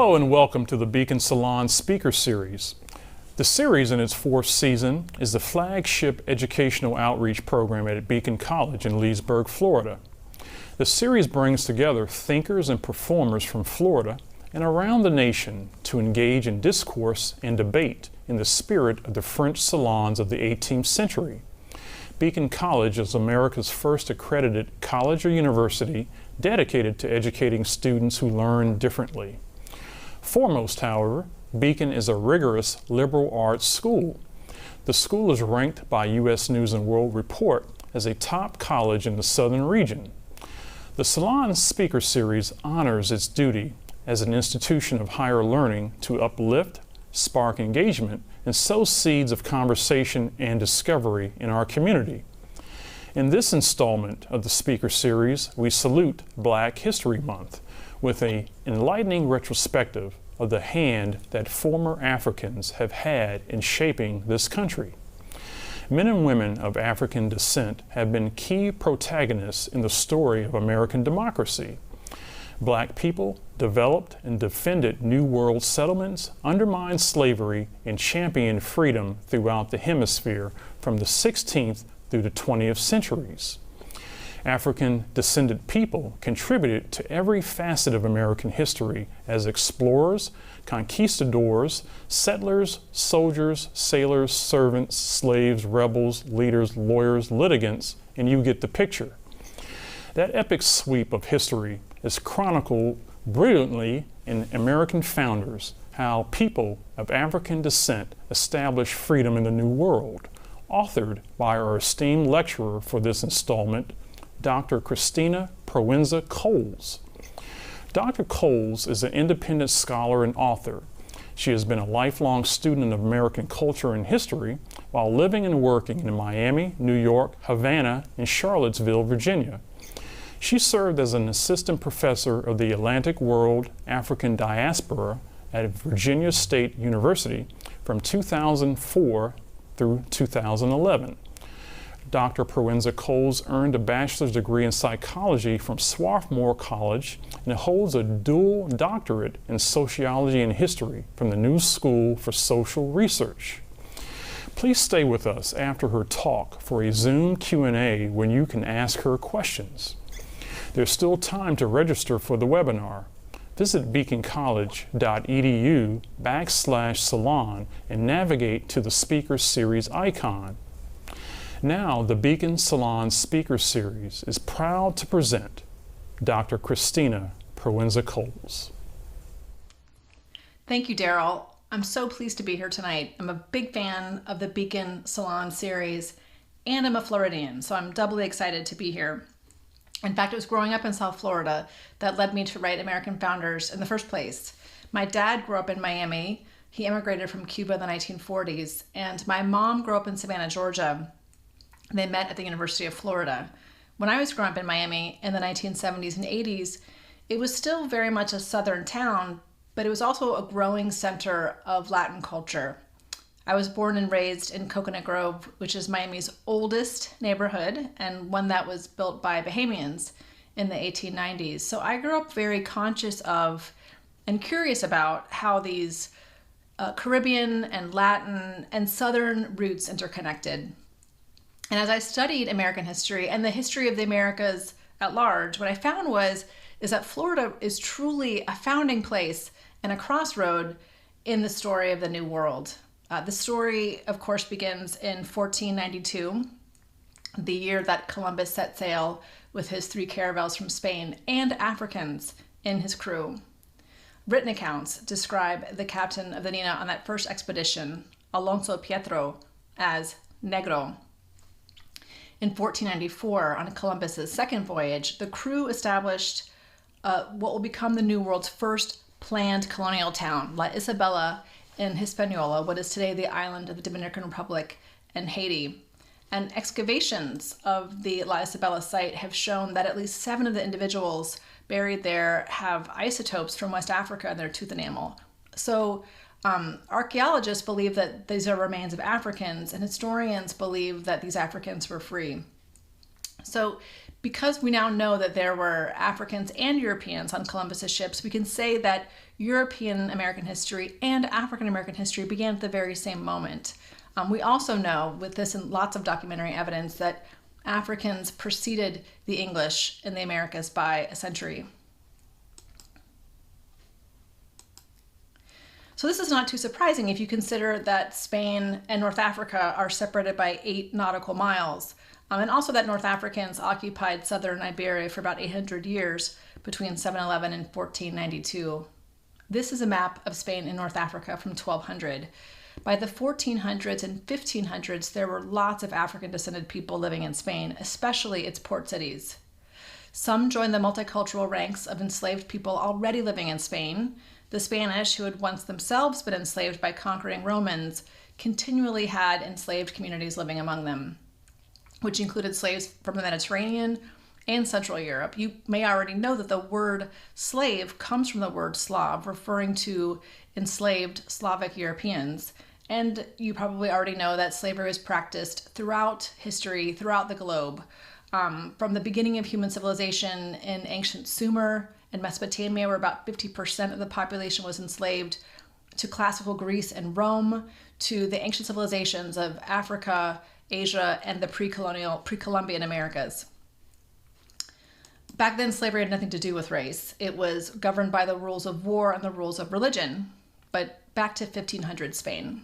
Hello and welcome to the Beacon Salon Speaker Series. The series in its fourth season is the flagship educational outreach program at Beacon College in Leesburg, Florida. The series brings together thinkers and performers from Florida and around the nation to engage in discourse and debate in the spirit of the French salons of the 18th century. Beacon College is America's first accredited college or university dedicated to educating students who learn differently. Foremost, however, Beacon is a rigorous liberal arts school. The school is ranked by U.S. News & World Report as a top college in the southern region. The Salon Speaker Series honors its duty as an institution of higher learning to uplift, spark engagement, and sow seeds of conversation and discovery in our community. In this installment of the Speaker Series, we salute Black History Month with an enlightening retrospective of the hand that former Africans have had in shaping this country. Men and women of African descent have been key protagonists in the story of American democracy. Black people developed and defended New World settlements, undermined slavery, and championed freedom throughout the hemisphere from the 16th through the 20th centuries. African descended people contributed to every facet of American history as explorers, conquistadors, settlers, soldiers, sailors, servants, slaves, rebels, leaders, lawyers, litigants, and you get the picture. That epic sweep of history is chronicled brilliantly in American Founders, how people of African descent established freedom in the New World, authored by our esteemed lecturer for this installment, Dr. Christina Proenza-Coles. Dr. Kohls is an independent scholar and author. She has been a lifelong student of American culture and history while living and working in Miami, New York, Havana, and Charlottesville, Virginia. She served as an assistant professor of the Atlantic World African Diaspora at Virginia State University from 2004 through 2011. Dr. Proenza-Coles earned a bachelor's degree in psychology from Swarthmore College and holds a dual doctorate in sociology and history from the New School for Social Research. Please stay with us after her talk for a Zoom Q&A when you can ask her questions. There's still time to register for the webinar. Visit beaconcollege.edu/salon and navigate to the Speaker Series icon. Now, the Beacon Salon Speaker Series is proud to present Dr. Christina Proenza-Coles. Thank you, Daryl. I'm so pleased to be here tonight. I'm a big fan of the Beacon Salon Series, and I'm a Floridian, so I'm doubly excited to be here. In fact, it was growing up in South Florida that led me to write American Founders in the first place. My dad grew up in Miami. He immigrated from Cuba in the 1940s, and my mom grew up in Savannah, Georgia. They met at the University of Florida. When I was growing up in Miami in the 1970s and 80s, it was still very much a southern town, but it was also a growing center of Latin culture. I was born and raised in Coconut Grove, which is Miami's oldest neighborhood and one that was built by Bahamians in the 1890s. So I grew up very conscious of and curious about how these Caribbean and Latin and Southern roots interconnected. And as I studied American history and the history of the Americas at large, what I found is that Florida is truly a founding place and a crossroad in the story of the New World. The story, of course, begins in 1492, the year that Columbus set sail with his 3 caravels from Spain and Africans in his crew. Written accounts describe the captain of the Nina on that first expedition, Alonso Pietro, as Negro. In 1494, on Columbus's second voyage, the crew established what will become the New World's first planned colonial town, La Isabela in Hispaniola, what is today the island of the Dominican Republic and Haiti. And excavations of the La Isabela site have shown that at least 7 of the individuals buried there have isotopes from West Africa in their tooth enamel. So archaeologists believe that these are remains of Africans, and historians believe that these Africans were free. So because we now know that there were Africans and Europeans on Columbus's ships, we can say that European American history and African American history began at the very same moment. We also know, with this and lots of documentary evidence, that Africans preceded the English in the Americas by a century. So this is not too surprising if you consider that Spain and North Africa are separated by 8 nautical miles, and also that North Africans occupied southern Iberia for about 800 years between 711 and 1492. This is a map of Spain and North Africa from 1200. By the 1400s and 1500s, there were lots of African-descended people living in Spain, especially its port cities. Some joined the multicultural ranks of enslaved people already living in Spain. The Spanish, who had once themselves been enslaved by conquering Romans, continually had enslaved communities living among them, which included slaves from the Mediterranean and Central Europe. You may already know that the word slave comes from the word Slav, referring to enslaved Slavic Europeans. And you probably already know that slavery was practiced throughout history, throughout the globe. From the beginning of human civilization in ancient Sumer and Mesopotamia, where about 50% of the population was enslaved, to classical Greece and Rome, to the ancient civilizations of Africa, Asia, and the pre-Columbian Americas. Back then, slavery had nothing to do with race. It was governed by the rules of war and the rules of religion. But back to 1500 Spain.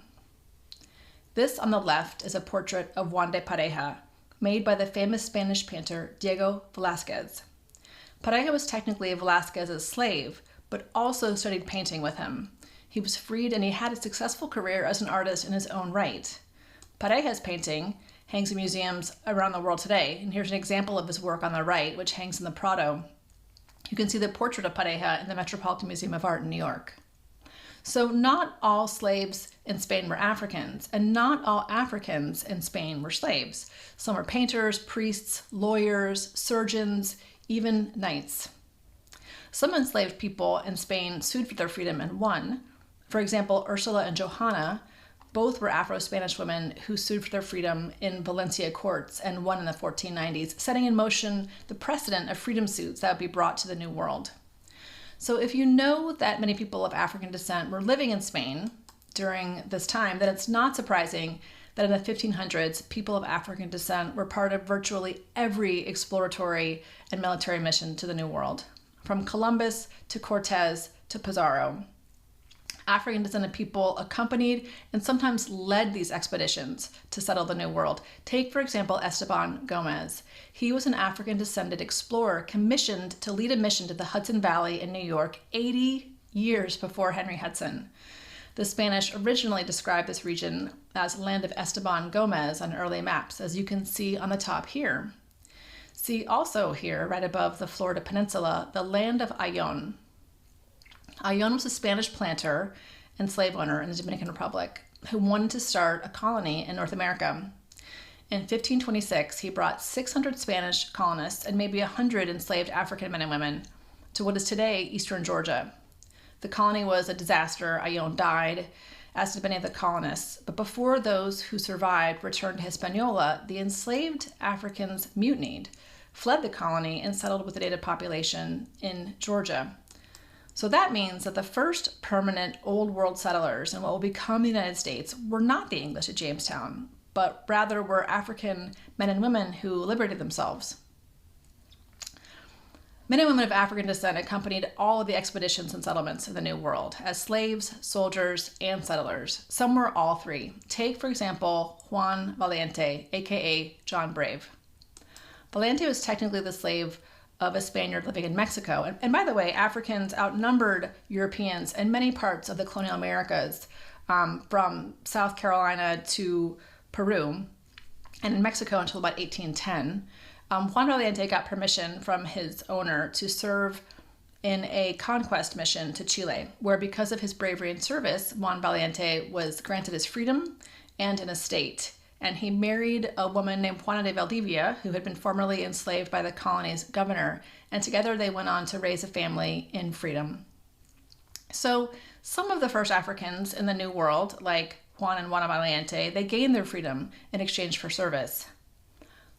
This on the left is a portrait of Juan de Pareja, made by the famous Spanish painter Diego Velázquez. Pareja was technically Velázquez's slave, but also studied painting with him. He was freed and he had a successful career as an artist in his own right. Pareja's painting hangs in museums around the world today, and here's an example of his work on the right, which hangs in the Prado. You can see the portrait of Pareja in the Metropolitan Museum of Art in New York. So not all slaves in Spain were Africans, and not all Africans in Spain were slaves. Some were painters, priests, lawyers, surgeons, even knights. Some enslaved people in Spain sued for their freedom and won. For example, Ursula and Johanna both were Afro-Spanish women who sued for their freedom in Valencia courts and won in the 1490s, setting in motion the precedent of freedom suits that would be brought to the New World. So if you know that many people of African descent were living in Spain during this time, then it's not surprising that in the 1500s, people of African descent were part of virtually every exploratory and military mission to the New World, from Columbus to Cortez to Pizarro. African descended people accompanied and sometimes led these expeditions to settle the New World. Take, for example, Esteban Gomez. He was an African descended explorer commissioned to lead a mission to the Hudson Valley in New York 80 years before Henry Hudson. The Spanish originally described this region as land of Esteban Gomez on early maps, as you can see on the top here. See also here, right above the Florida Peninsula, the land of Ayon. Ayon was a Spanish planter and slave owner in the Dominican Republic who wanted to start a colony in North America. In 1526, he brought 600 Spanish colonists and maybe 100 enslaved African men and women to what is today eastern Georgia. The colony was a disaster. Ayon died, as did many of the colonists. But before those who survived returned to Hispaniola, the enslaved Africans mutinied, fled the colony, and settled with the native population in Georgia. So that means that the first permanent Old World settlers in what will become the United States were not the English at Jamestown, but rather were African men and women who liberated themselves. Men and women of African descent accompanied all of the expeditions and settlements of the New World as slaves, soldiers, and settlers. Some were all three. Take, for example, Juan Valiente, aka John Brave. Valiente was technically the slave of a Spaniard living in Mexico. And by the way, Africans outnumbered Europeans in many parts of the colonial Americas, from South Carolina to Peru, and in Mexico until about 1810. Juan Valiente got permission from his owner to serve in a conquest mission to Chile, where because of his bravery and service, Juan Valiente was granted his freedom and an estate. And he married a woman named Juana de Valdivia, who had been formerly enslaved by the colony's governor, and together they went on to raise a family in freedom. So some of the first Africans in the New World, like Juan and Juana Valiente, they gained their freedom in exchange for service.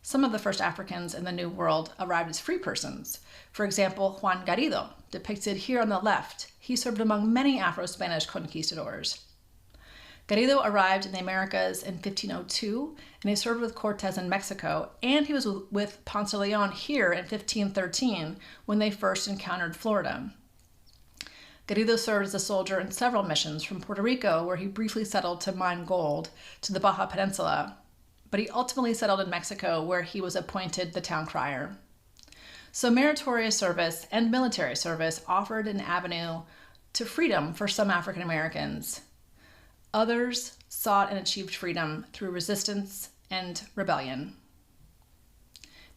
Some of the first Africans in the New World arrived as free persons. For example, Juan Garrido, depicted here on the left. He served among many Afro-Spanish conquistadors. Garrido arrived in the Americas in 1502, and he served with Cortes in Mexico, and he was with Ponce de Leon here in 1513 when they first encountered Florida. Garrido served as a soldier in several missions from Puerto Rico, where he briefly settled to mine gold, to the Baja Peninsula, but he ultimately settled in Mexico, where he was appointed the town crier. So meritorious service and military service offered an avenue to freedom for some African Americans. Others sought and achieved freedom through resistance and rebellion.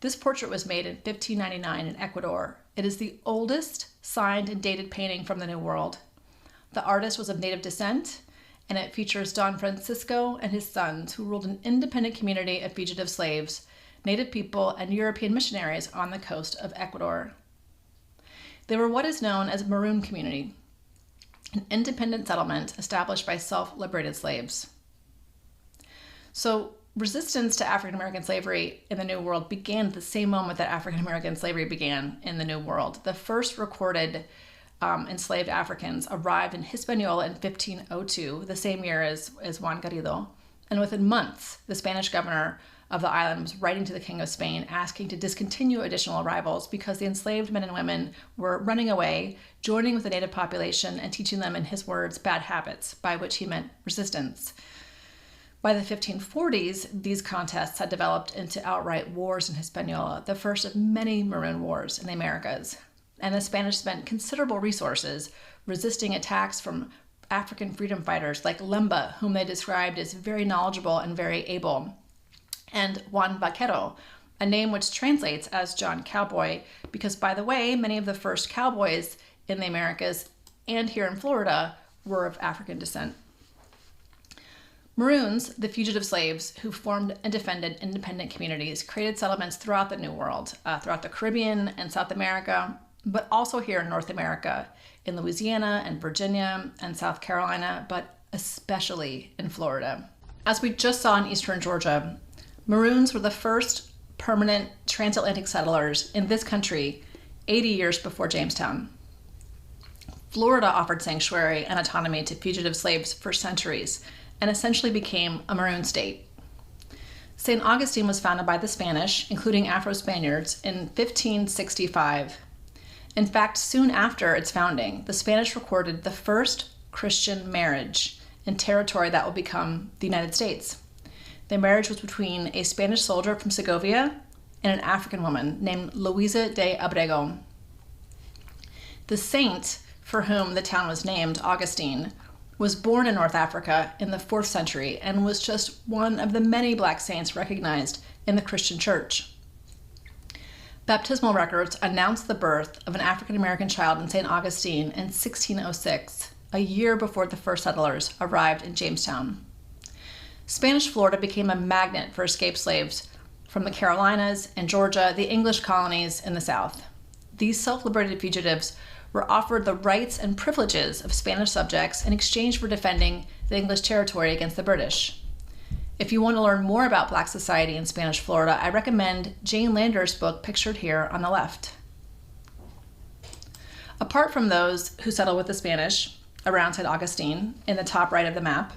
This portrait was made in 1599 in Ecuador. It is the oldest signed and dated painting from the New World. The artist was of native descent, and it features Don Francisco and his sons, who ruled an independent community of fugitive slaves, native people, and European missionaries on the coast of Ecuador. They were what is known as a Maroon community, an independent settlement established by self-liberated slaves. So resistance to African American slavery in the New World began at the same moment that African American slavery began in the New World. The first recorded enslaved Africans arrived in Hispaniola in 1502, the same year as Juan Garrido, and within months, the Spanish governor of the island was writing to the King of Spain asking to discontinue additional arrivals because the enslaved men and women were running away, joining with the native population and teaching them, in his words, bad habits, by which he meant resistance. By the 1540s, these contests had developed into outright wars in Hispaniola, the first of many Maroon wars in the Americas. And the Spanish spent considerable resources resisting attacks from African freedom fighters like Lemba, whom they described as very knowledgeable and very able, and Juan Vaquero, a name which translates as John Cowboy, because, by the way, many of the first cowboys in the Americas and here in Florida were of African descent. Maroons, the fugitive slaves who formed and defended independent communities, created settlements throughout the New World, throughout the Caribbean and South America, but also here in North America, in Louisiana and Virginia and South Carolina, but especially in Florida. As we just saw in eastern Georgia, Maroons were the first permanent transatlantic settlers in this country 80 years before Jamestown. Florida offered sanctuary and autonomy to fugitive slaves for centuries and essentially became a Maroon state. St. Augustine was founded by the Spanish, including Afro-Spaniards, in 1565. In fact, soon after its founding, the Spanish recorded the first Christian marriage in territory that will become the United States. The marriage was between a Spanish soldier from Segovia and an African woman named Luisa de Abrego. The saint for whom the town was named, Augustine, was born in North Africa in the 4th century and was just one of the many Black saints recognized in the Christian church. Baptismal records announced the birth of an African American child in St. Augustine in 1606, a year before the first settlers arrived in Jamestown. Spanish Florida became a magnet for escaped slaves from the Carolinas and Georgia, the English colonies in the South. These self-liberated fugitives were offered the rights and privileges of Spanish subjects in exchange for defending the English territory against the British. If you want to learn more about Black society in Spanish Florida, I recommend Jane Lander's book pictured here on the left. Apart from those who settled with the Spanish around St. Augustine in the top right of the map,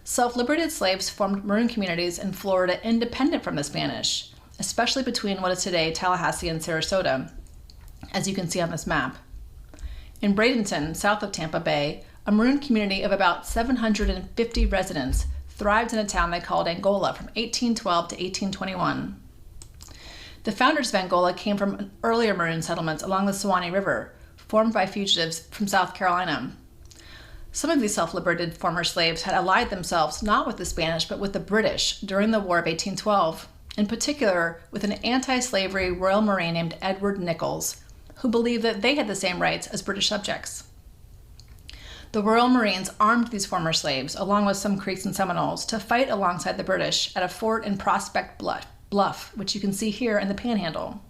self-liberated slaves formed Maroon communities in Florida independent from the Spanish, especially between what is today Tallahassee and Sarasota, as you can see on this map. In Bradenton, south of Tampa Bay, a Maroon community of about 750 residents thrived in a town they called Angola from 1812 to 1821. The founders of Angola came from earlier Maroon settlements along the Suwannee River, formed by fugitives from South Carolina. Some of these self-liberated former slaves had allied themselves not with the Spanish but with the British during the War of 1812, in particular with an anti-slavery Royal Marine named Edward Nichols, who believed that they had the same rights as British subjects. The Royal Marines armed these former slaves, along with some Creeks and Seminoles, to fight alongside the British at a fort in Prospect Bluff, which you can see here in the Panhandle.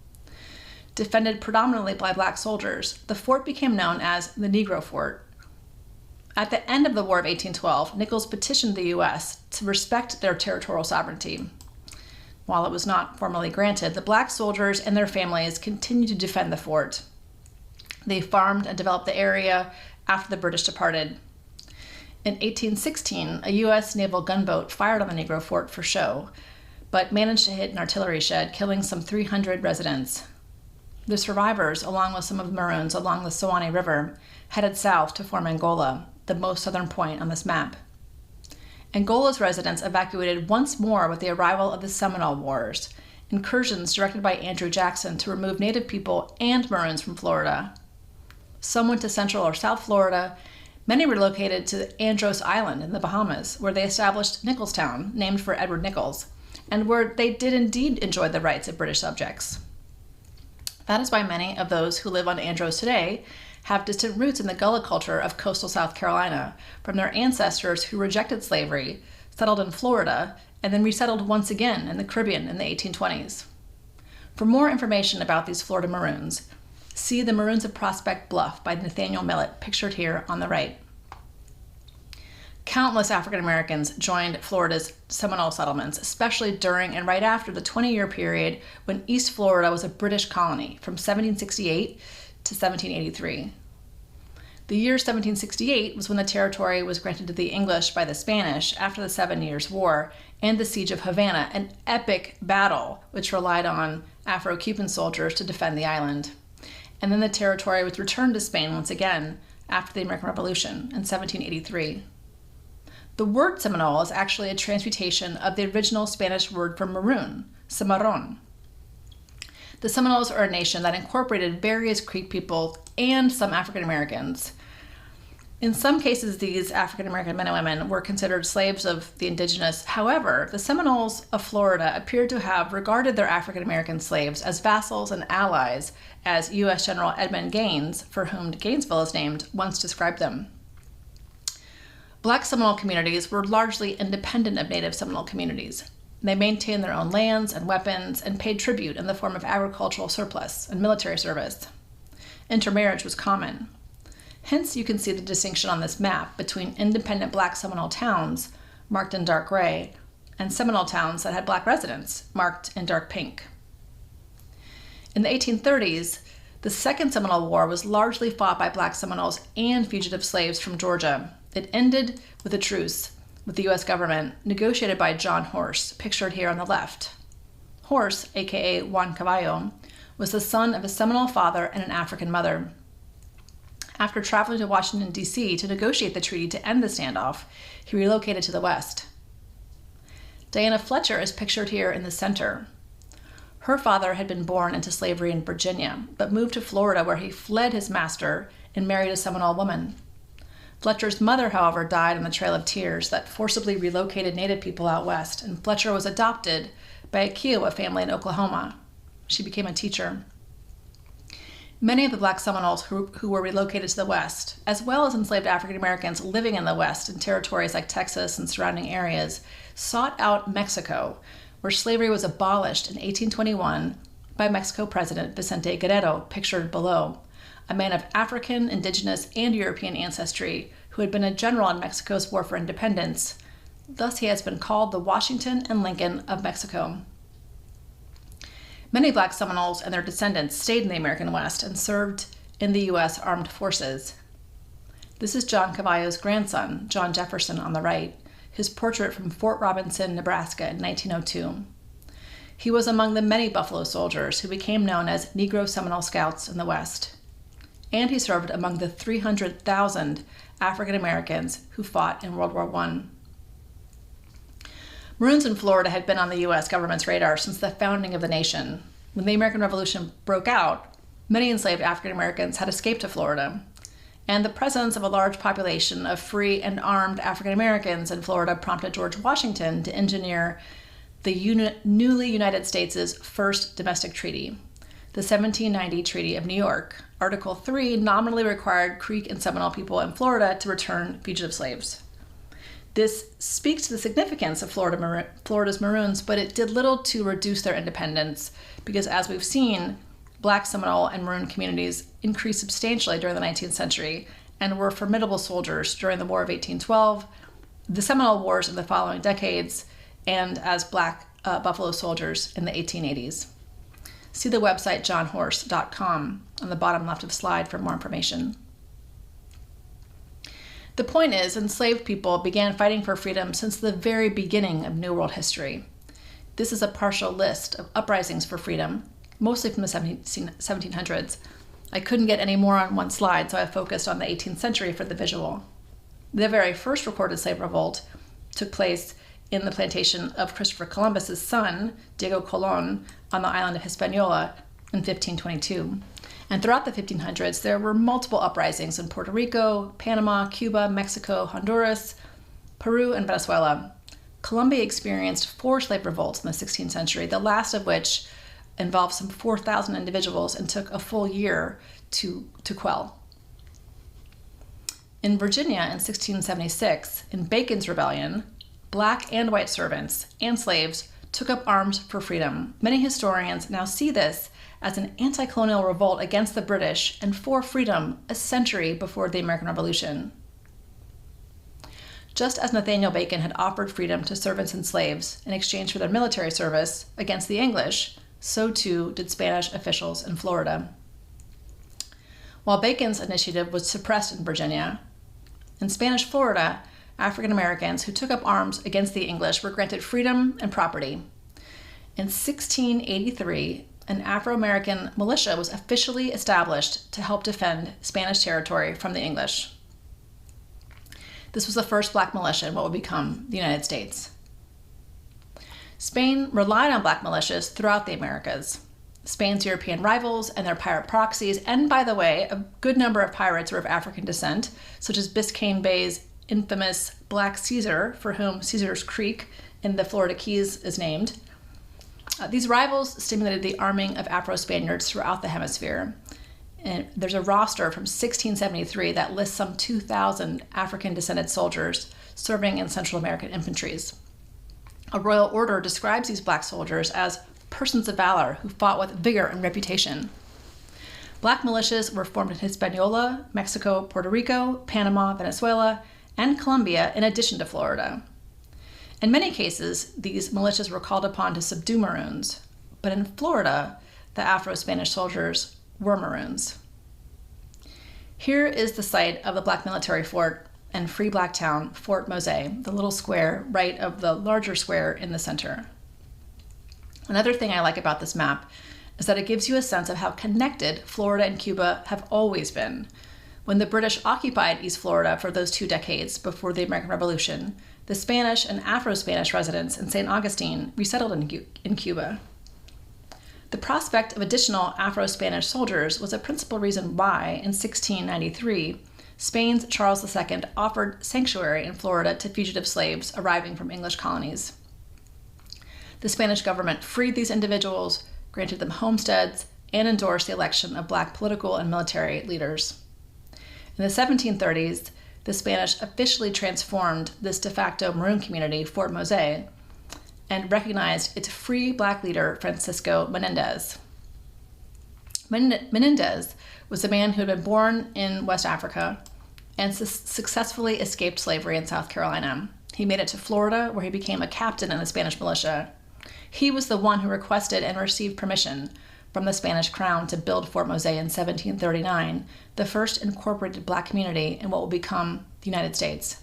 Defended predominantly by Black soldiers, the fort became known as the Negro Fort. At the end of the War of 1812, Nichols petitioned the U.S. to respect their territorial sovereignty. While it was not formally granted, the black soldiers and their families continued to defend the fort. They farmed and developed the area after the British departed. In 1816, a U.S. naval gunboat fired on the Negro Fort for show, but managed to hit an artillery shed, killing some 300 residents. The survivors, along with some of the Maroons along the Suwannee River, headed south to form Angola, the most southern point on this map. Angola's residents evacuated once more with the arrival of the Seminole Wars, incursions directed by Andrew Jackson to remove Native people and Maroons from Florida. Some went to Central or South Florida. Many relocated to Andros Island in the Bahamas, where they established Nicholstown, named for Edward Nichols, and where they did indeed enjoy the rights of British subjects. That is why many of those who live on Andros today have distant roots in the Gullah culture of coastal South Carolina from their ancestors who rejected slavery, settled in Florida, and then resettled once again in the Caribbean in the 1820s. For more information about these Florida Maroons, see The Maroons of Prospect Bluff by Nathaniel Millett, pictured here on the right. Countless African Americans joined Florida's Seminole settlements, especially during and right after the 20-year period when East Florida was a British colony from 1768 to 1783. The year 1768 was when the territory was granted to the English by the Spanish after the 7 Years' War and the Siege of Havana, an epic battle which relied on Afro-Cuban soldiers to defend the island. And then the territory was returned to Spain once again after the American Revolution in 1783. The word Seminole is actually a transmutation of the original Spanish word for maroon, cimarron. The Seminoles are a nation that incorporated various Creek people and some African Americans. In some cases, these African American men and women were considered slaves of the indigenous. However, the Seminoles of Florida appear to have regarded their African American slaves as vassals and allies, as U.S. General Edmund Gaines, for whom Gainesville is named, once described them. Black Seminole communities were largely independent of Native Seminole communities. They maintained their own lands and weapons and paid tribute in the form of agricultural surplus and military service. Intermarriage was common. Hence, you can see the distinction on this map between independent Black Seminole towns, marked in dark gray, and Seminole towns that had Black residents, marked in dark pink. In the 1830s, the Second Seminal War was largely fought by Black Seminoles and fugitive slaves from Georgia. It ended with a truce with the U.S. government, negotiated by John Horse, pictured here on the left. Horse, aka Juan Caballo, was the son of a Seminole father and an African mother. After traveling to Washington, D.C. to negotiate the treaty to end the standoff, he relocated to the West. Diana Fletcher is pictured here in the center. Her father had been born into slavery in Virginia, but moved to Florida where he fled his master and married a Seminole woman. Fletcher's mother, however, died on the Trail of Tears that forcibly relocated Native people out west, and Fletcher was adopted by a Kiowa family in Oklahoma. She became a teacher. Many of the Black Seminoles who were relocated to the West, as well as enslaved African Americans living in the West in territories like Texas and surrounding areas, sought out Mexico, where slavery was abolished in 1821 by Mexico President Vicente Guerrero, pictured below, a man of African, indigenous, and European ancestry who had been a general in Mexico's War for Independence. Thus, he has been called the Washington and Lincoln of Mexico. Many Black Seminoles and their descendants stayed in the American West and served in the U.S. Armed Forces. This is John Caballo's grandson, John Jefferson, on the right, his portrait from Fort Robinson, Nebraska in 1902. He was among the many Buffalo soldiers who became known as Negro Seminole Scouts in the West. And he served among the 300,000 African Americans who fought in World War I. Maroons in Florida had been on the U.S. government's radar since the founding of the nation. When the American Revolution broke out, many enslaved African Americans had escaped to Florida, and the presence of a large population of free and armed African Americans in Florida prompted George Washington to engineer the newly United States' first domestic treaty, the 1790 Treaty of New York. Article 3 nominally required Creek and Seminole people in Florida to return fugitive slaves. This speaks to the significance of Florida's Maroons, but it did little to reduce their independence because, as we've seen, Black Seminole and Maroon communities increased substantially during the 19th century and were formidable soldiers during the War of 1812, the Seminole Wars in the following decades, and as Black Buffalo Soldiers in the 1880s. See the website johnhorse.com on the bottom left of the slide for more information. The point is, enslaved people began fighting for freedom since the very beginning of New World history. This is a partial list of uprisings for freedom, mostly from the 1700s. I couldn't get any more on one slide, so I focused on the 18th century for the visual. The very first recorded slave revolt took place in the plantation of Christopher Columbus's son, Diego Colón, on the island of Hispaniola in 1522. And throughout the 1500s, there were multiple uprisings in Puerto Rico, Panama, Cuba, Mexico, Honduras, Peru, and Venezuela. Colombia experienced 4 slave revolts in the 16th century, the last of which involved some 4,000 individuals and took a full year to quell. In Virginia in 1676, in Bacon's Rebellion, black and white servants and slaves took up arms for freedom. Many historians now see this as an anti-colonial revolt against the British and for freedom a century before the American Revolution. Just as Nathaniel Bacon had offered freedom to servants and slaves in exchange for their military service against the English, so too did Spanish officials in Florida. While Bacon's initiative was suppressed in Virginia, in Spanish Florida, African Americans who took up arms against the English were granted freedom and property. In 1683, an Afro-American militia was officially established to help defend Spanish territory from the English. This was the first black militia in what would become the United States. Spain relied on black militias throughout the Americas. Spain's European rivals and their pirate proxies, and by the way, a good number of pirates were of African descent, such as Biscayne Bay's infamous Black Caesar, for whom Caesar's Creek in the Florida Keys is named. These rivals stimulated the arming of Afro-Spaniards throughout the hemisphere. And there's a roster from 1673 that lists some 2,000 African-descended soldiers serving in Central American infantries. A royal order describes these black soldiers as persons of valor who fought with vigor and reputation. Black militias were formed in Hispaniola, Mexico, Puerto Rico, Panama, Venezuela, and Colombia, in addition to Florida. In many cases, these militias were called upon to subdue Maroons, but in Florida, the Afro-Spanish soldiers were Maroons. Here is the site of the Black military fort and free black town, Fort Mose, the little square right of the larger square in the center. Another thing I like about this map is that it gives you a sense of how connected Florida and Cuba have always been. When the British occupied East Florida for those 2 decades before the American Revolution, the Spanish and Afro-Spanish residents in St. Augustine resettled in Cuba. The prospect of additional Afro-Spanish soldiers was a principal reason why, in 1693, Spain's Charles II offered sanctuary in Florida to fugitive slaves arriving from English colonies. The Spanish government freed these individuals, granted them homesteads, and endorsed the election of black political and military leaders. In the 1730s, the Spanish officially transformed this de facto Maroon community, Fort Mose, and recognized its free black leader, Francisco Menendez. Menendez was a man who had been born in West Africa and successfully escaped slavery in South Carolina. He made it to Florida, where he became a captain in the Spanish militia. He was the one who requested and received permission from the Spanish crown to build Fort Mose in 1739, the first incorporated black community in what will become the United States.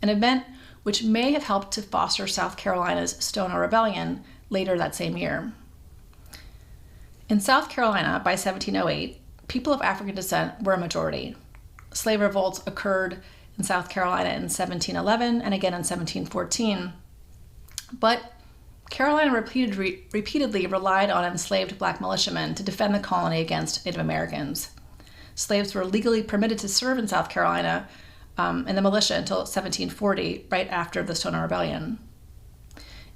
An event which may have helped to foster South Carolina's Stono Rebellion later that same year. In South Carolina, by 1708, people of African descent were a majority. Slave revolts occurred in South Carolina in 1711 and again in 1714, but Carolina repeatedly relied on enslaved black militiamen to defend the colony against Native Americans. Slaves were legally permitted to serve in South Carolina in the militia until 1740, right after the Stono Rebellion.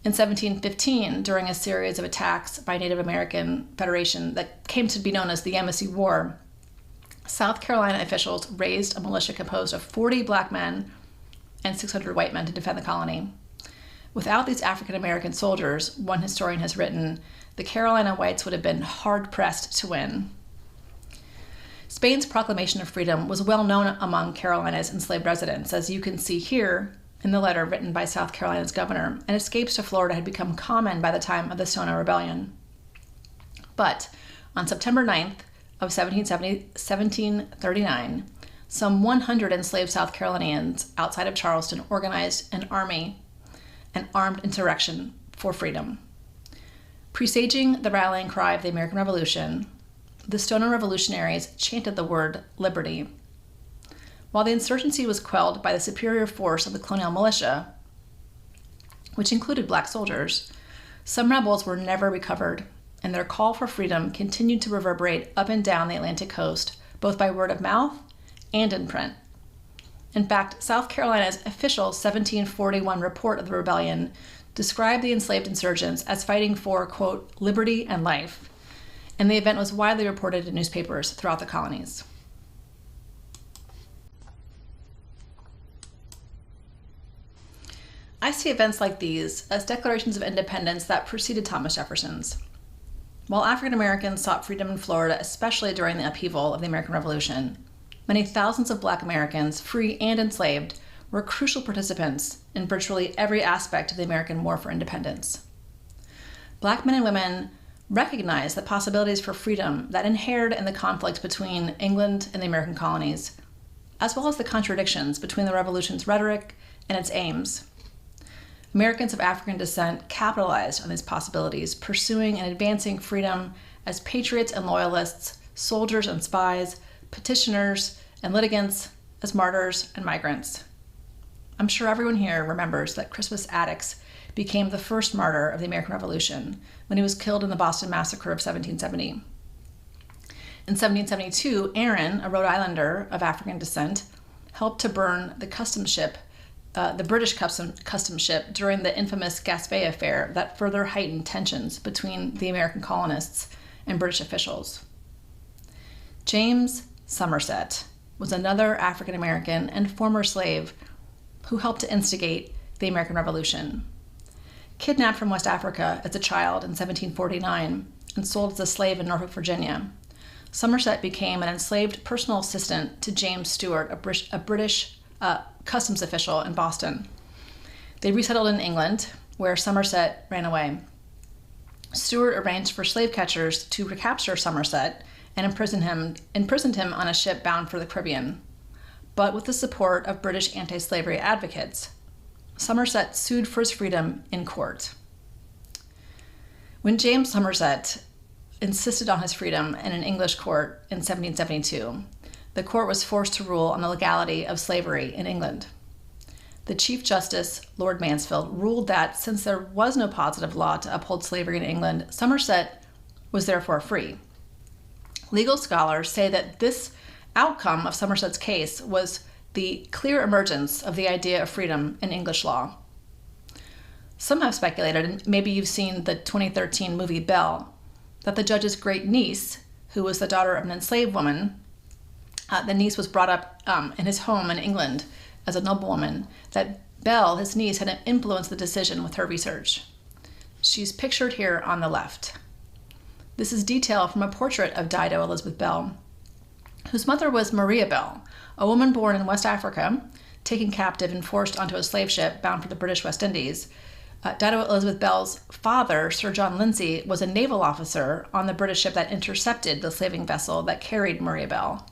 In 1715, during a series of attacks by Native American Federation that came to be known as the Yamasee War, South Carolina officials raised a militia composed of 40 black men and 600 white men to defend the colony. Without these African American soldiers, one historian has written, the Carolina whites would have been hard-pressed to win. Spain's proclamation of freedom was well known among Carolina's enslaved residents. As you can see here, in the letter written by South Carolina's governor, and escapes to Florida had become common by the time of the Stono Rebellion. But on September 9th of 1739, some 100 enslaved South Carolinians outside of Charleston organized an armed insurrection for freedom. Presaging the rallying cry of the American Revolution, the Stono revolutionaries chanted the word liberty. While the insurgency was quelled by the superior force of the colonial militia, which included black soldiers, some rebels were never recovered, and their call for freedom continued to reverberate up and down the Atlantic coast, both by word of mouth and in print. In fact, South Carolina's official 1741 report of the rebellion described the enslaved insurgents as fighting for, quote, liberty and life, and the event was widely reported in newspapers throughout the colonies. I see events like these as declarations of independence that preceded Thomas Jefferson's. While African Americans sought freedom in Florida, especially during the upheaval of the American Revolution, many thousands of Black Americans, free and enslaved, were crucial participants in virtually every aspect of the American War for Independence. Black men and women recognized the possibilities for freedom that inhered in the conflict between England and the American colonies, as well as the contradictions between the Revolution's rhetoric and its aims. Americans of African descent capitalized on these possibilities, pursuing and advancing freedom as patriots and loyalists, soldiers and spies, petitioners and litigants, as martyrs and migrants. I'm sure everyone here remembers that Crispus Attucks became the first martyr of the American Revolution when he was killed in the Boston Massacre of 1770. In 1772, Aaron, a Rhode Islander of African descent, helped to burn the customs ship, the British customs ship, during the infamous Gaspé affair that further heightened tensions between the American colonists and British officials. James Somerset was another African American and former slave who helped to instigate the American Revolution. Kidnapped from West Africa as a child in 1749 and sold as a slave in Norfolk, Virginia, Somerset became an enslaved personal assistant to James Stewart, a British customs official in Boston. They resettled in England, where Somerset ran away. Stewart arranged for slave catchers to recapture Somerset and imprisoned him on a ship bound for the Caribbean. But with the support of British anti-slavery advocates, Somerset sued for his freedom in court. When James Somerset insisted on his freedom in an English court in 1772, the court was forced to rule on the legality of slavery in England. The Chief Justice, Lord Mansfield, ruled that since there was no positive law to uphold slavery in England, Somerset was therefore free. Legal scholars say that this outcome of Somerset's case was the clear emergence of the idea of freedom in English law. Some have speculated, and maybe you've seen the 2013 movie Belle, that the judge's great niece, who was the daughter of an enslaved woman, the niece was brought up in his home in England as a noblewoman, that Belle, his niece, had influenced the decision with her research. She's pictured here on the left. This is detail from a portrait of Dido Elizabeth Bell, whose mother was Maria Bell, a woman born in West Africa, taken captive and forced onto a slave ship bound for the British West Indies. Dido Elizabeth Bell's father, Sir John Lindsay, was a naval officer on the British ship that intercepted the slaving vessel that carried Maria Bell.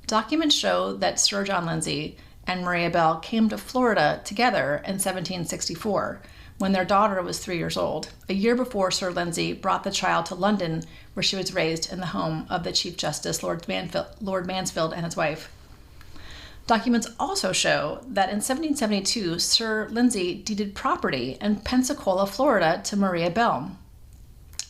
Documents show that Sir John Lindsay and Maria Bell came to Florida together in 1764, when their daughter was 3 years old, a year before Sir Lindsay brought the child to London, where she was raised in the home of the Chief Justice, Lord Mansfield, and his wife. Documents also show that in 1772, Sir Lindsay deeded property in Pensacola, Florida, to Maria Bell.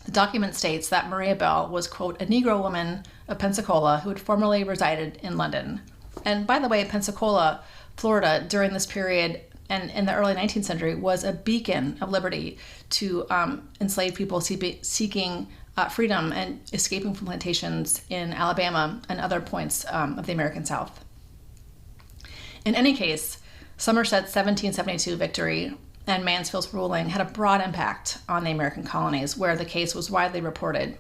The document states that Maria Bell was, quote, a Negro woman of Pensacola who had formerly resided in London. And by the way, Pensacola, Florida, during this period and in the early 19th century was a beacon of liberty to enslaved people seeking freedom and escaping from plantations in Alabama and other points of the American South. In any case, Somerset's 1772 victory and Mansfield's ruling had a broad impact on the American colonies, where the case was widely reported.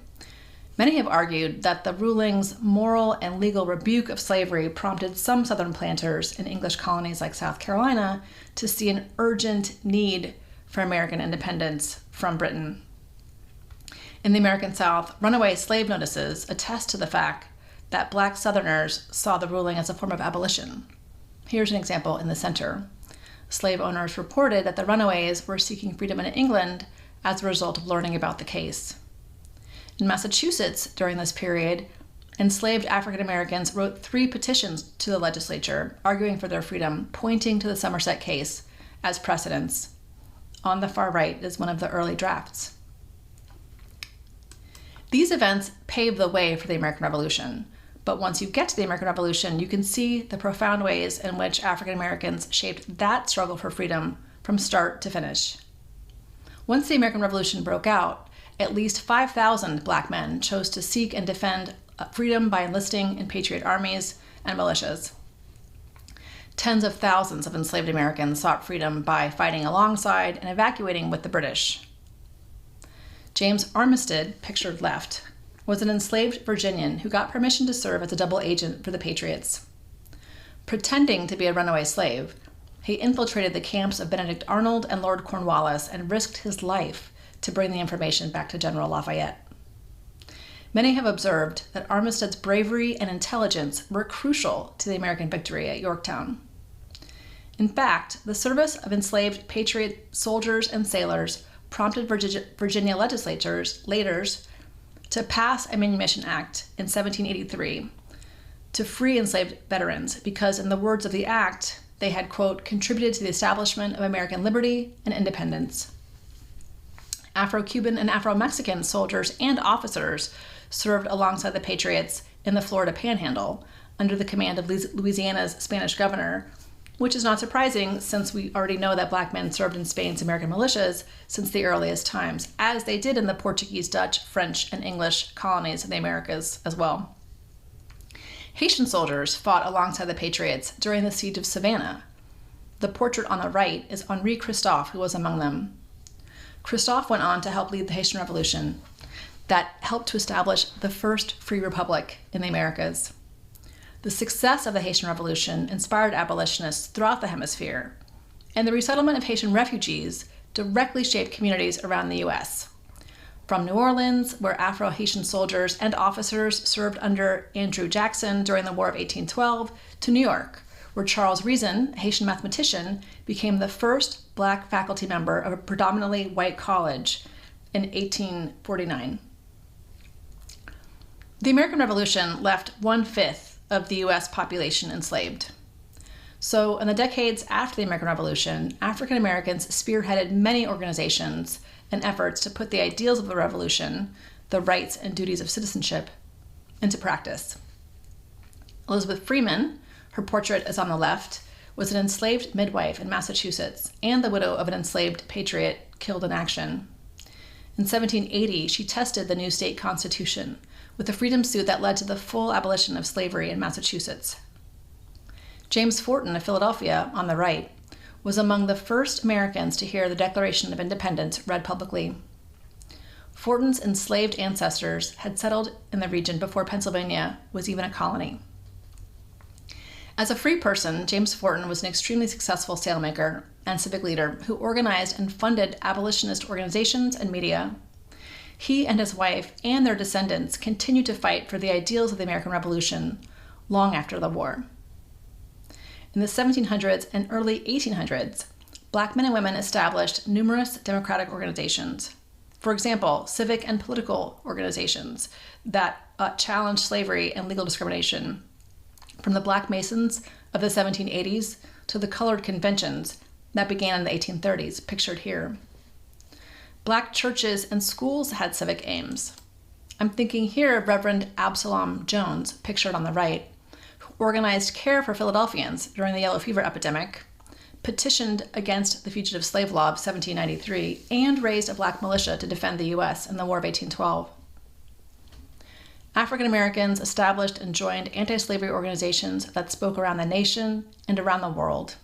Many have argued that the ruling's moral and legal rebuke of slavery prompted some Southern planters in English colonies like South Carolina to see an urgent need for American independence from Britain. In the American South, runaway slave notices attest to the fact that Black Southerners saw the ruling as a form of abolition. Here's an example in the center. Slave owners reported that the runaways were seeking freedom in England as a result of learning about the case. In Massachusetts, during this period, enslaved African Americans wrote 3 petitions to the legislature arguing for their freedom, pointing to the Somerset case as precedents. On the far right is one of the early drafts. These events paved the way for the American Revolution, but once you get to the American Revolution, you can see the profound ways in which African Americans shaped that struggle for freedom from start to finish. Once the American Revolution broke out, at least 5,000 Black men chose to seek and defend freedom by enlisting in patriot armies and militias. Tens of thousands of enslaved Americans sought freedom by fighting alongside and evacuating with the British. James Armistead, pictured left, was an enslaved Virginian who got permission to serve as a double agent for the Patriots. Pretending to be a runaway slave, he infiltrated the camps of Benedict Arnold and Lord Cornwallis and risked his life to bring the information back to General Lafayette. Many have observed that Armistead's bravery and intelligence were crucial to the American victory at Yorktown. In fact, the service of enslaved Patriot soldiers and sailors prompted Virginia legislators to pass a Manumission Act in 1783 to free enslaved veterans because, in the words of the act, they had, quote, contributed to the establishment of American liberty and independence. Afro-Cuban and Afro-Mexican soldiers and officers served alongside the Patriots in the Florida Panhandle under the command of Louisiana's Spanish governor, which is not surprising since we already know that Black men served in Spain's American militias since the earliest times, as they did in the Portuguese, Dutch, French, and English colonies in the Americas as well. Haitian soldiers fought alongside the Patriots during the Siege of Savannah. The portrait on the right is Henri Kristof, who was among them. Kristof went on to help lead the Haitian Revolution that helped to establish the first free republic in the Americas. The success of the Haitian Revolution inspired abolitionists throughout the hemisphere, and the resettlement of Haitian refugees directly shaped communities around the U.S. From New Orleans, where Afro-Haitian soldiers and officers served under Andrew Jackson during the War of 1812, to New York, where Charles Reason, a Haitian mathematician, became the first Black faculty member of a predominantly white college in 1849. The American Revolution left 1/5 of the U.S. population enslaved. So in the decades after the American Revolution, African Americans spearheaded many organizations and efforts to put the ideals of the Revolution, the rights and duties of citizenship, into practice. Elizabeth Freeman, her portrait is on the left, was an enslaved midwife in Massachusetts and the widow of an enslaved patriot killed in action. In 1780, she tested the new state constitution with a freedom suit that led to the full abolition of slavery in Massachusetts. James Forten of Philadelphia, on the right, was among the first Americans to hear the Declaration of Independence read publicly. Forten's enslaved ancestors had settled in the region before Pennsylvania was even a colony. As a free person, James Forten was an extremely successful sailmaker and civic leader who organized and funded abolitionist organizations and media. He and his wife and their descendants continued to fight for the ideals of the American Revolution long after the war. In the 1700s and early 1800s, Black men and women established numerous democratic organizations. For example, civic and political organizations that challenged slavery and legal discrimination, from the Black Masons of the 1780s to the colored conventions that began in the 1830s, pictured here. Black churches and schools had civic aims. I'm thinking here of Reverend Absalom Jones, pictured on the right, who organized care for Philadelphians during the yellow fever epidemic, petitioned against the Fugitive Slave Law of 1793, and raised a Black militia to defend the U.S. in the War of 1812. African Americans established and joined anti-slavery organizations that spoke around the nation and around the world.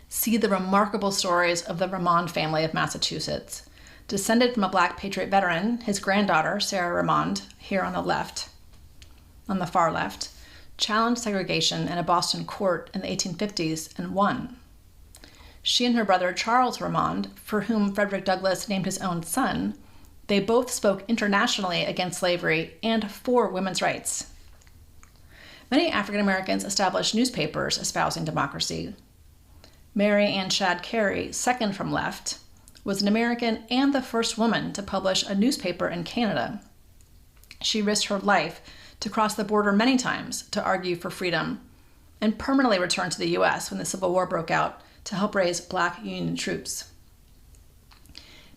See the remarkable stories of the Ramond family of Massachusetts, descended from a Black Patriot veteran, his granddaughter, Sarah Remond, here on the far left, challenged segregation in a Boston court in the 1850s and won. She and her brother Charles Remond, for whom Frederick Douglass named his own son, they both spoke internationally against slavery and for women's rights. Many African Americans established newspapers espousing democracy. Mary Ann Shadd Cary, second from left, was an American and the first woman to publish a newspaper in Canada. She risked her life to cross the border many times to argue for freedom, and permanently returned to the U.S. when the Civil War broke out to help raise Black Union troops.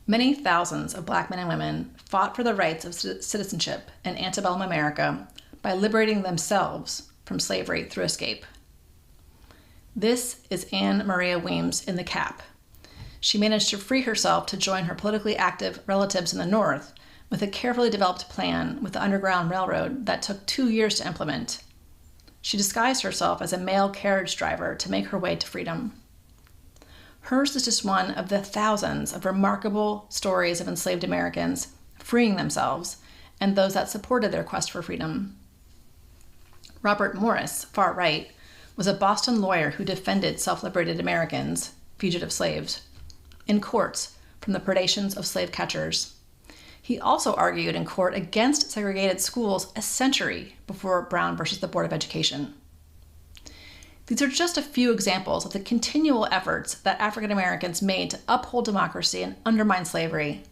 Many thousands of Black men and women fought for the rights of citizenship in antebellum America by liberating themselves from slavery through escape. This is Anne Maria Weems in the Cap. She managed to free herself to join her politically active relatives in the North with a carefully developed plan with the Underground Railroad that took 2 years to implement. She disguised herself as a male carriage driver to make her way to freedom. Hers is just one of the thousands of remarkable stories of enslaved Americans freeing themselves and those that supported their quest for freedom. Robert Morris, far right, was a Boston lawyer who defended self-liberated Americans, fugitive slaves, in courts from the predations of slave catchers. He also argued in court against segregated schools a century before Brown versus the Board of Education. These are just a few examples of the continual efforts that African Americans made to uphold democracy and undermine slavery,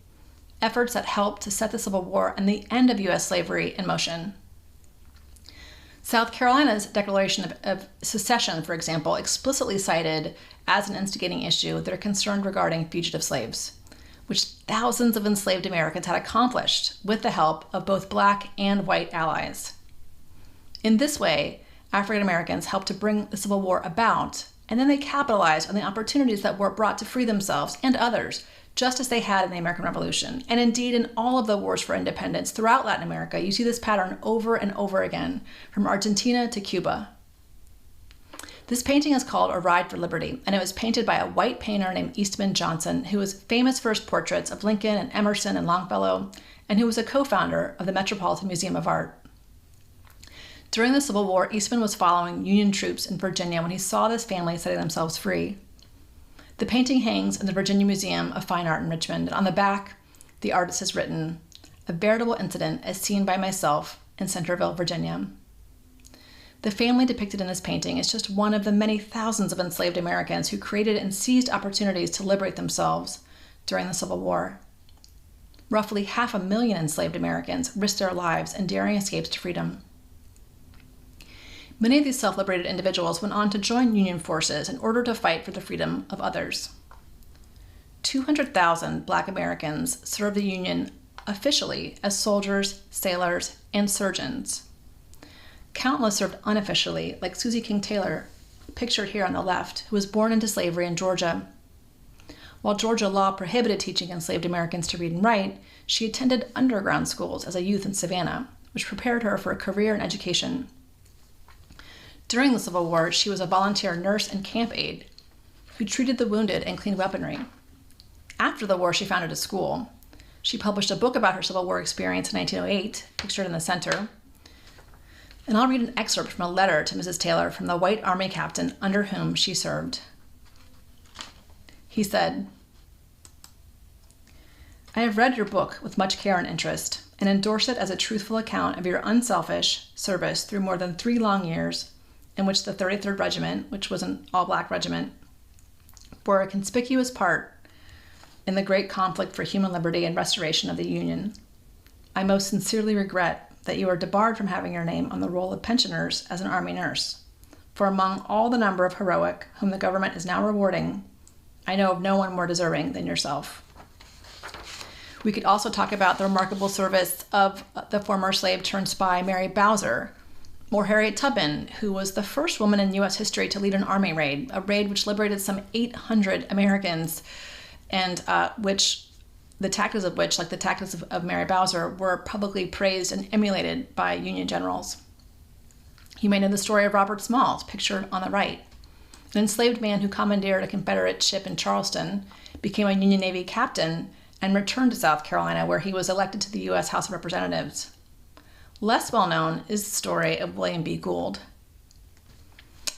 efforts that helped to set the Civil War and the end of U.S. slavery in motion. South Carolina's Declaration of Secession, for example, explicitly cited as an instigating issue their concern regarding fugitive slaves, which thousands of enslaved Americans had accomplished with the help of both Black and white allies. In this way, African Americans helped to bring the Civil War about, and then they capitalized on the opportunities that were brought to free themselves and others, just as they had in the American Revolution. And indeed, in all of the wars for independence throughout Latin America, you see this pattern over and over again, from Argentina to Cuba. This painting is called A Ride for Liberty, and it was painted by a white painter named Eastman Johnson, who was famous for his portraits of Lincoln and Emerson and Longfellow, and who was a co-founder of the Metropolitan Museum of Art. During the Civil War, Eastman was following Union troops in Virginia when he saw this family setting themselves free. The painting hangs in the Virginia Museum of Fine Art in Richmond, and on the back, the artist has written, "A veritable incident as seen by myself in Centerville, Virginia." The family depicted in this painting is just one of the many thousands of enslaved Americans who created and seized opportunities to liberate themselves during the Civil War. Roughly 500,000 enslaved Americans risked their lives in daring escapes to freedom. Many of these self-liberated individuals went on to join Union forces in order to fight for the freedom of others. 200,000 Black Americans served the Union officially as soldiers, sailors, and surgeons. Countless served unofficially, like Susie King Taylor, pictured here on the left, who was born into slavery in Georgia. While Georgia law prohibited teaching enslaved Americans to read and write, she attended underground schools as a youth in Savannah, which prepared her for a career in education. During the Civil War, she was a volunteer nurse and camp aide who treated the wounded and cleaned weaponry. After the war, she founded a school. She published a book about her Civil War experience in 1908, pictured in the center. And I'll read an excerpt from a letter to Mrs. Taylor from the white army captain under whom she served. He said, "I have read your book with much care and interest, and endorse it as a truthful account of your unselfish service through more than 3 long years, in which the 33rd Regiment, which was an all-Black regiment, bore a conspicuous part in the great conflict for human liberty and restoration of the Union. I most sincerely regret that you are debarred from having your name on the roll of pensioners as an Army nurse, for among all the number of heroic whom the government is now rewarding, I know of no one more deserving than yourself." We could also talk about the remarkable service of the former slave-turned-spy Mary Bowser, or Harriet Tubman, who was the first woman in U.S. history to lead an army raid, a raid which liberated some 800 Americans, and which the tactics of which, like the tactics of Mary Bowser, were publicly praised and emulated by Union generals. You may know the story of Robert Smalls, pictured on the right, an enslaved man who commandeered a Confederate ship in Charleston, became a Union Navy captain, and returned to South Carolina, where he was elected to the U.S. House of Representatives. Less well known is the story of William B. Gould,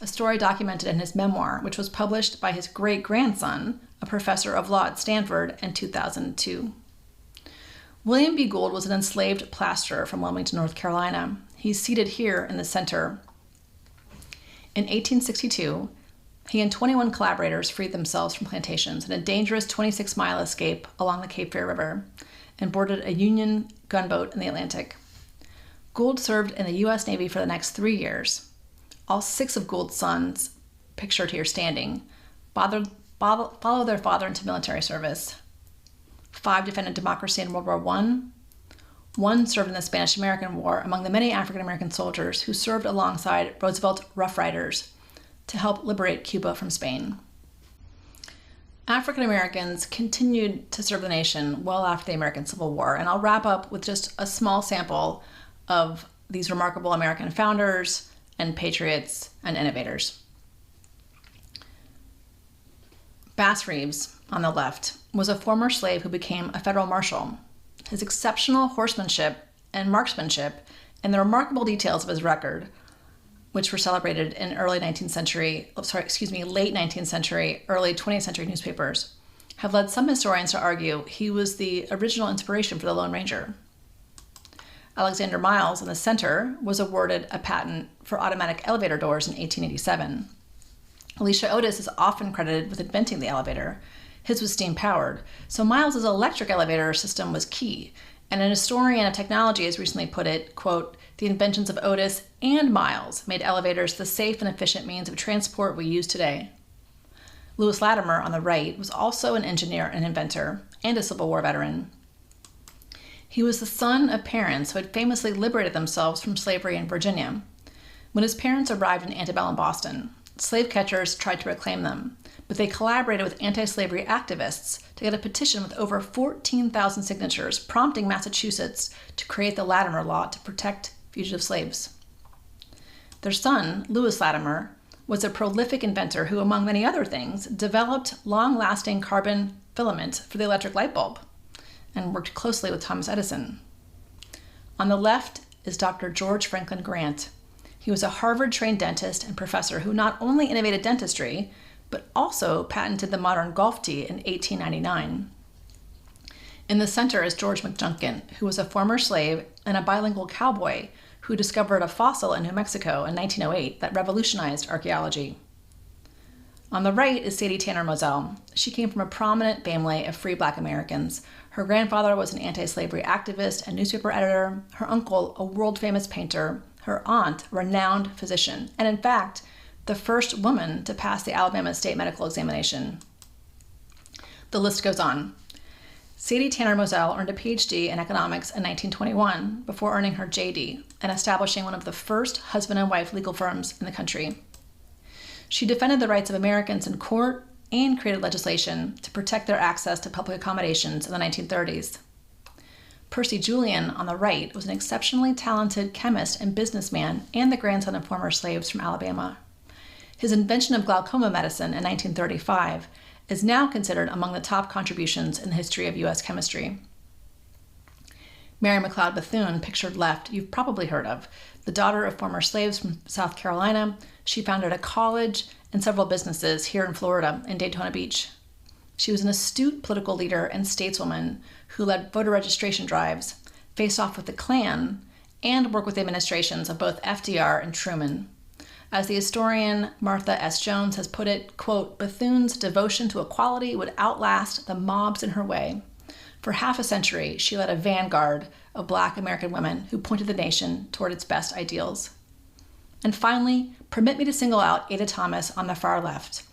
a story documented in his memoir, which was published by his great-grandson, a professor of law at Stanford, in 2002. William B. Gould was an enslaved plasterer from Wilmington, North Carolina. He's seated here in the center. In 1862, he and 21 collaborators freed themselves from plantations in a dangerous 26-mile escape along the Cape Fear River and boarded a Union gunboat in the Atlantic. Gould served in the U.S. Navy for the next 3 years. All 6 of Gould's sons, pictured here standing, followed their father into military service. 5 defended democracy in World War I. 1 served in the Spanish-American War among the many African-American soldiers who served alongside Roosevelt's Rough Riders to help liberate Cuba from Spain. African Americans continued to serve the nation well after the American Civil War, and I'll wrap up with just a small sample of these remarkable American founders and patriots and innovators. Bass Reeves, on the left, was a former slave who became a federal marshal. His exceptional horsemanship and marksmanship and the remarkable details of his record, which were celebrated in late 19th century, early 20th century newspapers, have led some historians to argue he was the original inspiration for the Lone Ranger. Alexander Miles, in the center, was awarded a patent for automatic elevator doors in 1887. Elisha Otis is often credited with inventing the elevator. His was steam-powered, so Miles's electric elevator system was key, and an historian of technology has recently put it, quote, "The inventions of Otis and Miles made elevators the safe and efficient means of transport we use today." Lewis Latimer, on the right, was also an engineer and inventor, and a Civil War veteran. He was the son of parents who had famously liberated themselves from slavery in Virginia. When his parents arrived in antebellum Boston, slave catchers tried to reclaim them, but they collaborated with anti-slavery activists to get a petition with over 14,000 signatures prompting Massachusetts to create the Latimer Law to protect fugitive slaves. Their son, Lewis Latimer, was a prolific inventor who, among many other things, developed long-lasting carbon filament for the electric light bulb and worked closely with Thomas Edison. On the left is Dr. George Franklin Grant. He was a Harvard-trained dentist and professor who not only innovated dentistry, but also patented the modern golf tee in 1899. In the center is George McJunkin, who was a former slave and a bilingual cowboy who discovered a fossil in New Mexico in 1908 that revolutionized archaeology. On the right is Sadie Tanner Moselle. She came from a prominent family of free Black Americans. Her grandfather was an anti-slavery activist and newspaper editor, her uncle a world-famous painter, her aunt a renowned physician, and in fact, the first woman to pass the Alabama State Medical Examination. The list goes on. Sadie Tanner Moselle earned a PhD in economics in 1921 before earning her JD and establishing one of the first husband and wife legal firms in the country. She defended the rights of Americans in court and created legislation to protect their access to public accommodations in the 1930s. Percy Julian, on the right, was an exceptionally talented chemist and businessman and the grandson of former slaves from Alabama. His invention of glaucoma medicine in 1935 is now considered among the top contributions in the history of U.S. chemistry. Mary Mcleod Bethune, pictured left, you've probably heard of. The daughter of former slaves from South Carolina, she founded a college and several businesses here in Florida in Daytona Beach. She was an astute political leader and stateswoman who led voter registration drives, faced off with the Klan, and worked with the administrations of both FDR and Truman. As the historian Martha S. Jones has put it, quote, "Bethune's devotion to equality would outlast the mobs in her way. For half a century, she led a vanguard of Black American women who pointed the nation toward its best ideals." And finally, permit me to single out Ada Thomas on the far left,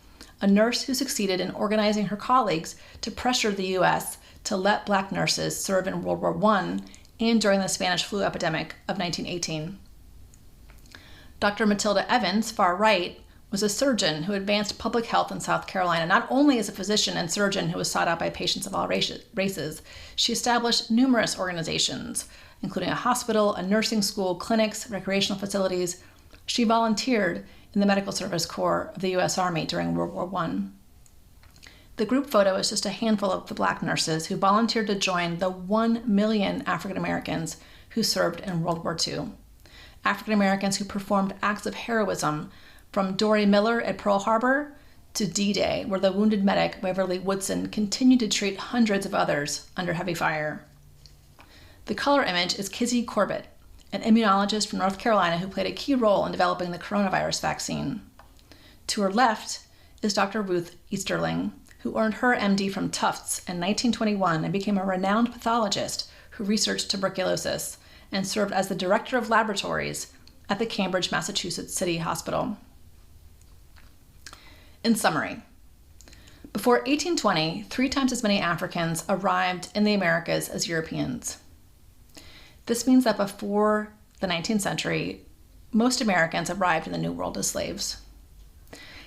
a nurse who succeeded in organizing her colleagues to pressure the U.S. to let Black nurses serve in World War I and during the Spanish flu epidemic of 1918. Dr. Matilda Evans, far right, was a surgeon who advanced public health in South Carolina, not only as a physician and surgeon who was sought out by patients of all races. She established numerous organizations, including a hospital, a nursing school, clinics, recreational facilities. She volunteered in the Medical Service Corps of the U.S. Army during World War I. The group photo is just a handful of the Black nurses who volunteered to join the 1 million African Americans who served in World War II. African Americans who performed acts of heroism from Dory Miller at Pearl Harbor to D-Day, where the wounded medic Waverly Woodson continued to treat hundreds of others under heavy fire. The color image is Kizzy Corbett, an immunologist from North Carolina who played a key role in developing the coronavirus vaccine. To her left is Dr. Ruth Easterling, who earned her MD from Tufts in 1921 and became a renowned pathologist who researched tuberculosis and served as the director of laboratories at the Cambridge, Massachusetts City Hospital. In summary, before 1820, 3 times as many Africans arrived in the Americas as Europeans. This means that before the 19th century, most Americans arrived in the New World as slaves.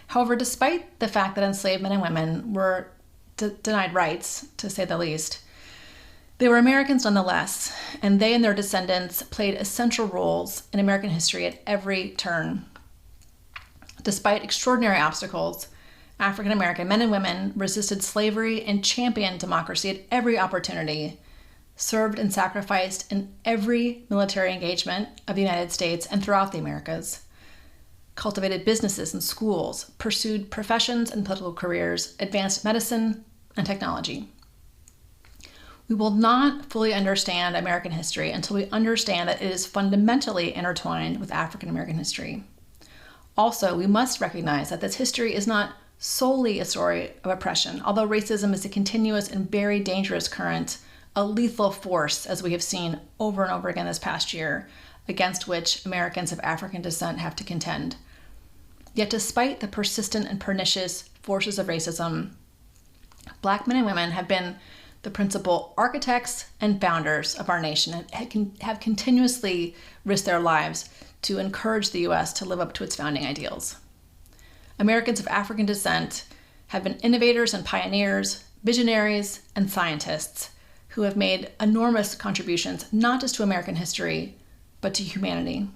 However, despite the fact that enslaved men and women were denied rights, to say the least, they were Americans nonetheless, and they and their descendants played essential roles in American history at every turn. Despite extraordinary obstacles, African American men and women resisted slavery and championed democracy at every opportunity, served and sacrificed in every military engagement of the United States and throughout the Americas, cultivated businesses and schools, pursued professions and political careers, advanced medicine and technology. We will not fully understand American history until we understand that it is fundamentally intertwined with African American history. Also, we must recognize that this history is not solely a story of oppression, although racism is a continuous and very dangerous current, a lethal force, as we have seen over and over again this past year, against which Americans of African descent have to contend. Yet despite the persistent and pernicious forces of racism, Black men and women have been the principal architects and founders of our nation and have continuously risked their lives to encourage the U.S. to live up to its founding ideals. Americans of African descent have been innovators and pioneers, visionaries, and scientists who have made enormous contributions not just to American history, but to humanity.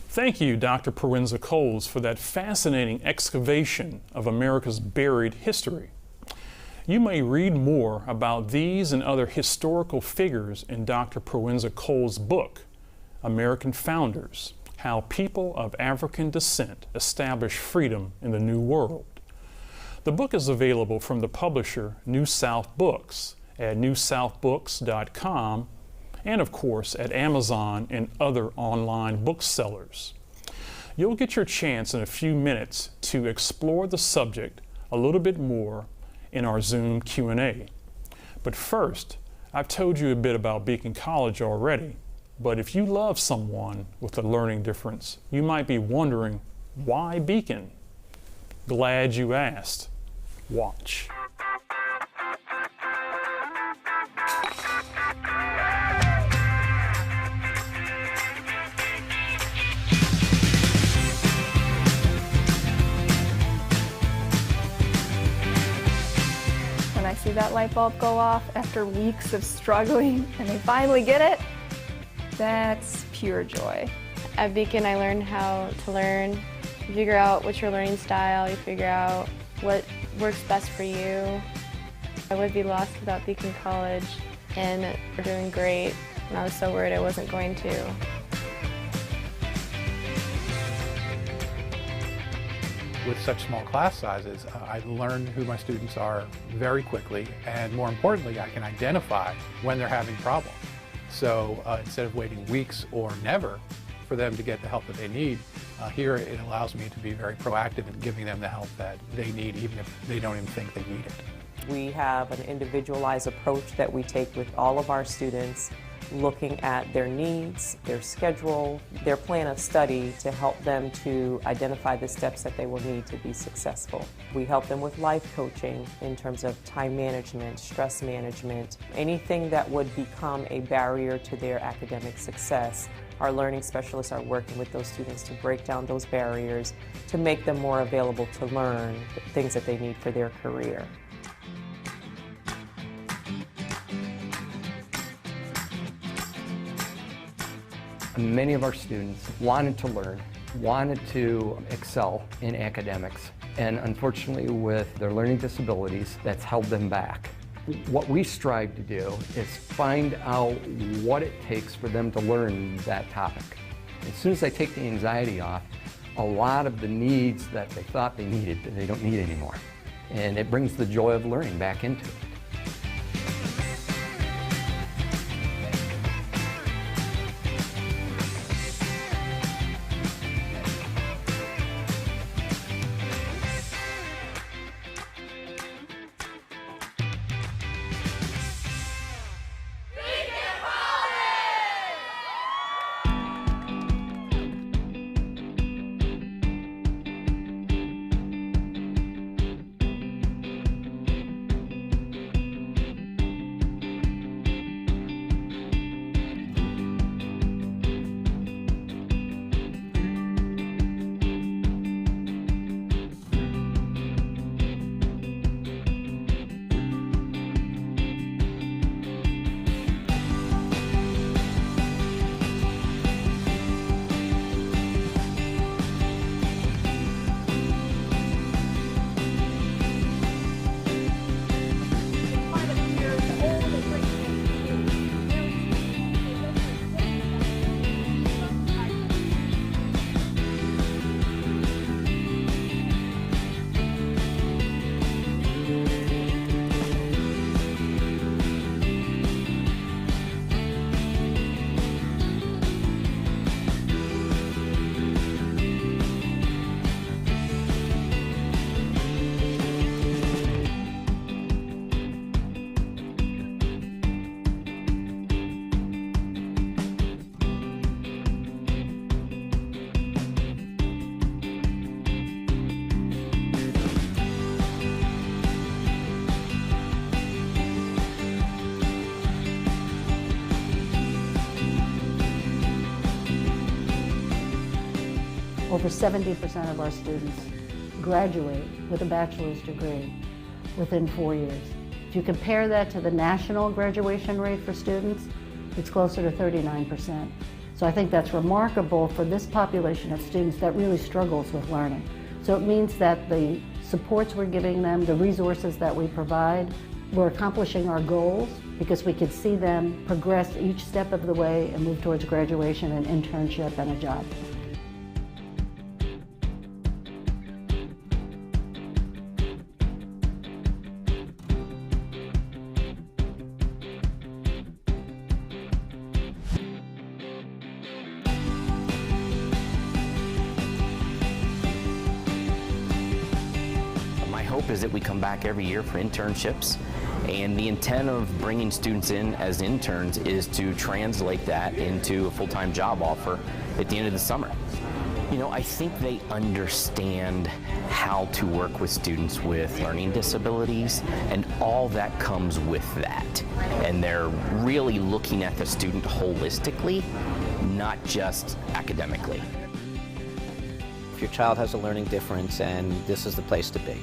Thank you, Dr. Proenza-Coles, for that fascinating excavation of America's buried history. You may read more about these and other historical figures in Dr. Proenza-Coles' book, American Founders: How People of African Descent Established Freedom in the New World. The book is available from the publisher New South Books at newsouthbooks.com and, of course, at Amazon and other online booksellers. You'll get your chance in a few minutes to explore the subject a little bit more in our Zoom Q&A. But first, I've told you a bit about Beacon College already, but if you love someone with a learning difference, you might be wondering, why Beacon? Glad you asked. Watch. I see that light bulb go off after weeks of struggling and they finally get it, that's pure joy. At Beacon, I learned how to learn. You figure out what's your learning style, you figure out what works best for you. I would be lost without Beacon College, and we're doing great, and I was so worried I wasn't going to. With such small class sizes, I learn who my students are very quickly, and more importantly, I can identify when they're having problems. So instead of waiting weeks or never for them to get the help that they need, here it allows me to be very proactive in giving them the help that they need, even if they don't even think they need it. We have an individualized approach that we take with all of our students, looking at their needs, their schedule, their plan of study to help them to identify the steps that they will need to be successful. We help them with life coaching in terms of time management, stress management, anything that would become a barrier to their academic success. Our learning specialists are working with those students to break down those barriers, to make them more available to learn the things that they need for their career. Many of our students wanted to learn, wanted to excel in academics. And unfortunately, with their learning disabilities, that's held them back. What we strive to do is find out what it takes for them to learn that topic. As soon as I take the anxiety off, a lot of the needs that they thought they needed, they don't need anymore. And it brings the joy of learning back into it. Over 70% of our students graduate with a bachelor's degree within 4 years. If you compare that to the national graduation rate for students, it's closer to 39%. So I think that's remarkable for this population of students that really struggles with learning. So it means that the supports we're giving them, the resources that we provide, we're accomplishing our goals because we can see them progress each step of the way and move towards graduation and internship and a job. Is that we come back every year for internships, and the intent of bringing students in as interns is to translate that into a full-time job offer at the end of the summer. You know, I think they understand how to work with students with learning disabilities, and all that comes with that. And they're really looking at the student holistically, not just academically. If your child has a learning difference, and this is the place to be.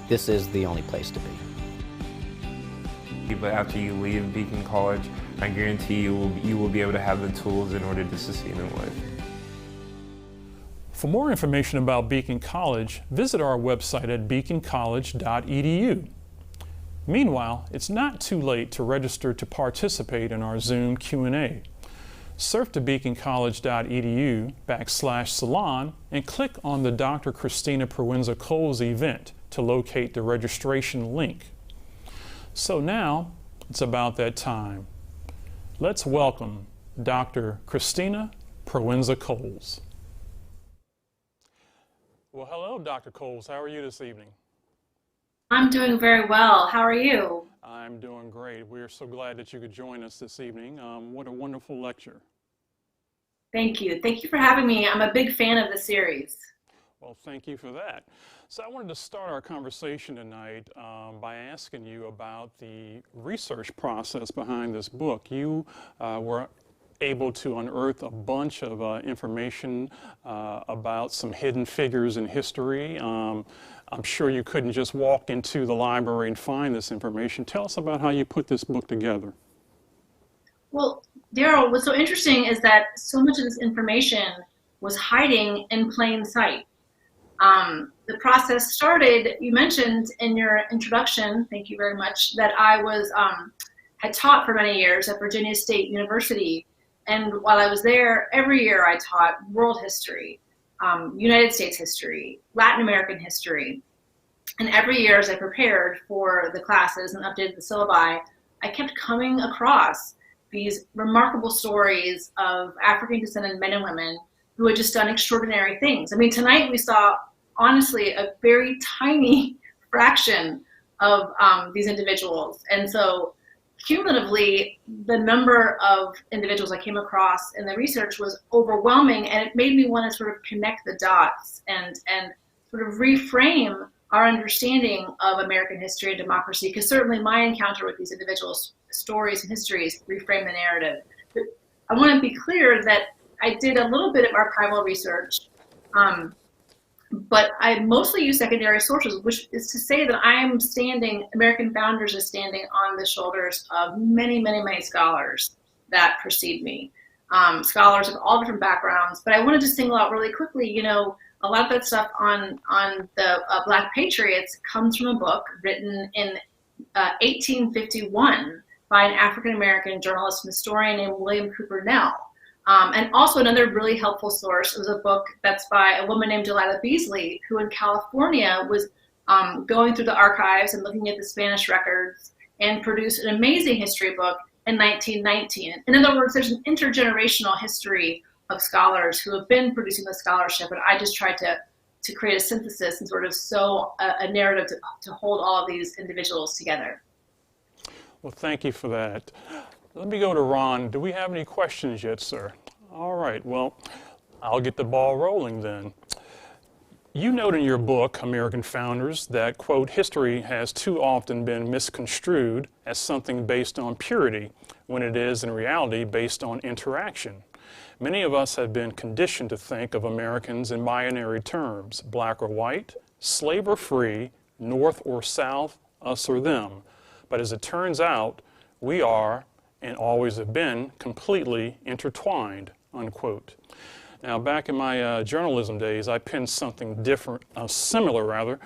This is the only place to be. But after you leave Beacon College, I guarantee you will be able to have the tools in order to succeed in life. For more information about Beacon College, visit our website at beaconcollege.edu. Meanwhile, it's not too late to register to participate in our Zoom Q&A. Surf to beaconcollege.edu/salon and click on the Dr. Christina Proenza-Coles event to locate the registration link. So now it's about that time. Let's welcome Dr. Christina Proenza-Coles. Well, hello, Dr. Coles. How are you this evening? I'm doing very well. How are you? I'm doing great. We're so glad that you could join us this evening. What a wonderful lecture. Thank you. Thank you for having me. I'm a big fan of the series. Well, thank you for that. So I wanted to start our conversation tonight by asking you about the research process behind this book. You were able to unearth a bunch of information about some hidden figures in history. I'm sure you couldn't just walk into the library and find this information. Tell us about how you put this book together. Well, Daryl, what's so interesting is that so much of this information was hiding in plain sight. the process started, you mentioned in your introduction, thank you very much, that I was had taught for many years at Virginia State University. And while I was there, every year I taught world history, United States history, Latin American history. And every year as I prepared for the classes and updated the syllabi, I kept coming across these remarkable stories of African descended men and women who had just done extraordinary things. I mean, tonight we saw, honestly, a very tiny fraction of these individuals. And so cumulatively, the number of individuals I came across in the research was overwhelming, and it made me want to sort of connect the dots and sort of reframe our understanding of American history and democracy, because certainly my encounter with these individuals' stories and histories reframe the narrative. But I want to be clear that I did a little bit of archival research, but I mostly use secondary sources, which is to say that I am standing, American Founders is standing on the shoulders of many, many, many scholars that precede me. Scholars of all different backgrounds, but I wanted to single out really quickly, you know, a lot of that stuff on the Black Patriots comes from a book written in 1851 by an African-American journalist and historian named William Cooper Nell. And also another really helpful source was a book that's by a woman named Delilah Beasley, who in California was going through the archives and looking at the Spanish records and produced an amazing history book in 1919. In other words, there's an intergenerational history of scholars who have been producing the scholarship, and I just tried to create a synthesis and sort of sew a narrative to hold all of these individuals together. Well, thank you for that. Let me go to Ron. Do we have any questions yet, sir? All right, well, I'll get the ball rolling then. You note in your book, American Founders, that, quote, history has too often been misconstrued as something based on purity, when it is in reality based on interaction. Many of us have been conditioned to think of Americans in binary terms, black or white, slave or free, north or south, us or them. But as it turns out, we are, and always have been, completely intertwined, unquote. Now, back in my journalism days, I penned something different, similar,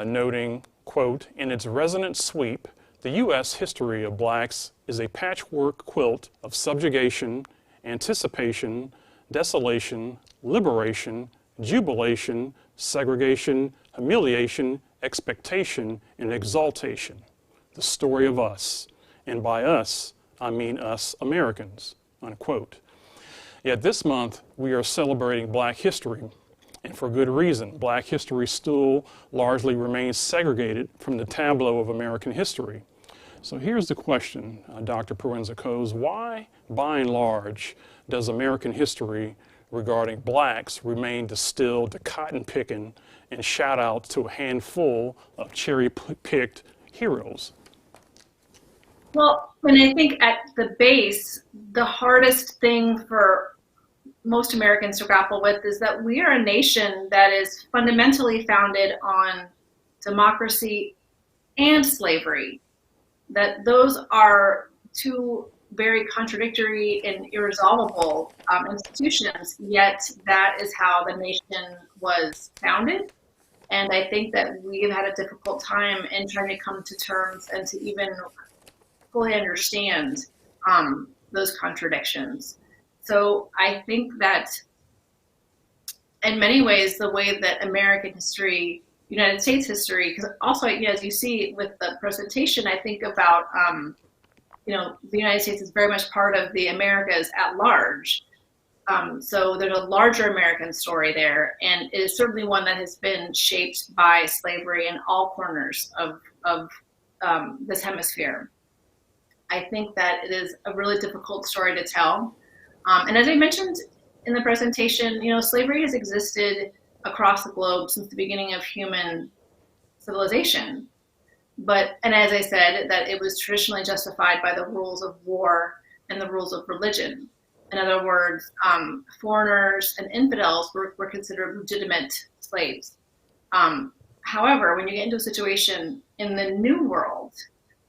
noting, quote, in its resonant sweep, the U.S. history of blacks is a patchwork quilt of subjugation, anticipation, desolation, liberation, jubilation, segregation, humiliation, expectation, and exaltation. The story of us, and by us, I mean us Americans, unquote. Yet this month, we are celebrating Black history, and for good reason. Black history still largely remains segregated from the tableau of American history. So here's the question, Dr. Proenza-Coles, why, by and large, does American history regarding blacks remain distilled to cotton picking and shout outs to a handful of cherry-picked heroes? Well, and I think at the base, the hardest thing for most Americans to grapple with is that we are a nation that is fundamentally founded on democracy and slavery. That those are two very contradictory and irresolvable institutions, yet that is how the nation was founded. And I think that we have had a difficult time in trying to come to terms and to even fully understand those contradictions. So I think that in many ways, the way that American history, United States history, because also, as you see with the presentation, I think about, the United States is very much part of the Americas at large. So there's a larger American story there, and it is certainly one that has been shaped by slavery in all corners of this hemisphere. I think that it is a really difficult story to tell. And as I mentioned in the presentation, slavery has existed across the globe since the beginning of human civilization. And as I said, that it was traditionally justified by the rules of war and the rules of religion. In other words, foreigners and infidels were considered legitimate slaves. However, when you get into a situation in the New World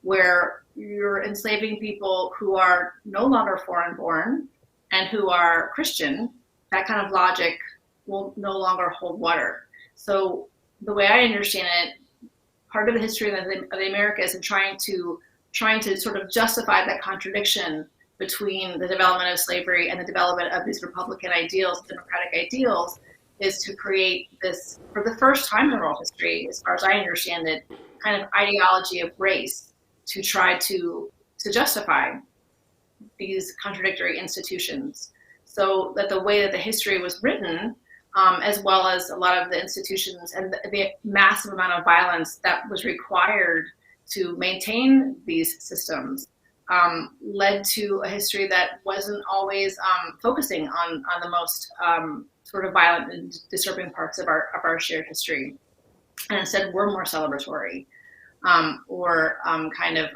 where you're enslaving people who are no longer foreign-born and who are Christian, that kind of logic will no longer hold water. So the way I understand it, part of the history of the Americas and trying to sort of justify that contradiction between the development of slavery and the development of these Republican ideals, democratic ideals, is to create this, for the first time in world history, as far as I understand it, kind of ideology of race to try to justify these contradictory institutions. So that the way that the history was written, as well as a lot of the institutions and the massive amount of violence that was required to maintain these systems, led to a history that wasn't always focusing on the most sort of violent and disturbing parts of our shared history, and instead were more celebratory or kind of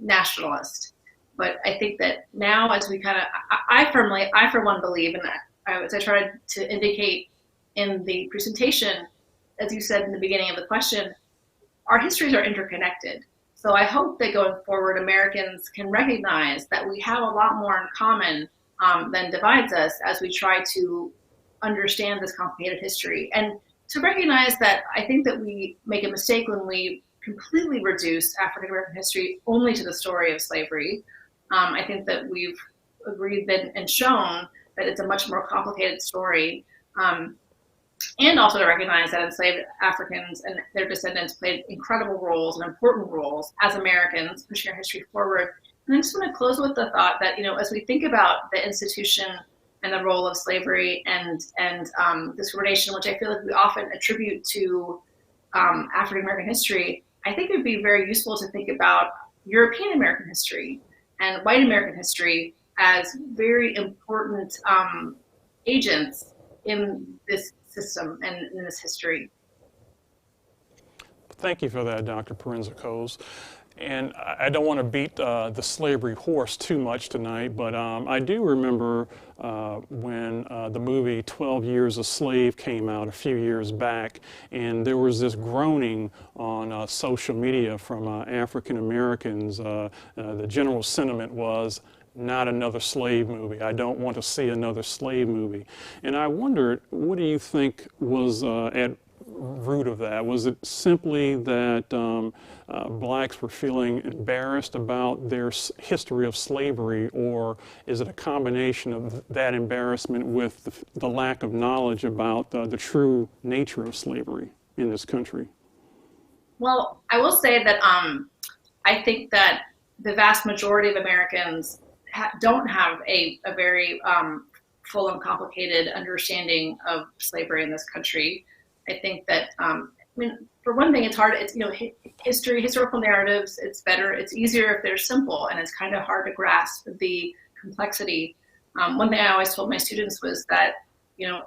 nationalist. But I think that now, as we kind of, I for one believe, and as I tried to indicate in the presentation, as you said in the beginning of the question, our histories are interconnected. So I hope that going forward, Americans can recognize that we have a lot more in common than divides us as we try to understand this complicated history. And to recognize that I think that we make a mistake when we completely reduce African American history only to the story of slavery. I think that we've agreed and shown that it's a much more complicated story. And also to recognize that enslaved Africans and their descendants played incredible roles and important roles as Americans pushing our history forward. And I just want to close with the thought that, as we think about the institution and the role of slavery and discrimination, which I feel like we often attribute to African American history, I think it would be very useful to think about European American history and white American history as very important agents in this system and in this history. Thank you for that, Dr. Proenza-Coles. And I don't want to beat the slavery horse too much tonight, but I do remember when the movie 12 Years a Slave came out a few years back, and there was this groaning on social media from African Americans. The general sentiment was, not another slave movie. I don't want to see another slave movie. And I wondered, what do you think was at root of that? Was it simply that blacks were feeling embarrassed about their history of slavery, or is it a combination of that embarrassment with the lack of knowledge about the true nature of slavery in this country? Well, I will say that I think that the vast majority of Americans don't have a very full and complicated understanding of slavery in this country. I think that, for one thing, it's hard. It's, historical narratives, it's easier if they're simple, and it's kind of hard to grasp the complexity. One thing I always told my students was that,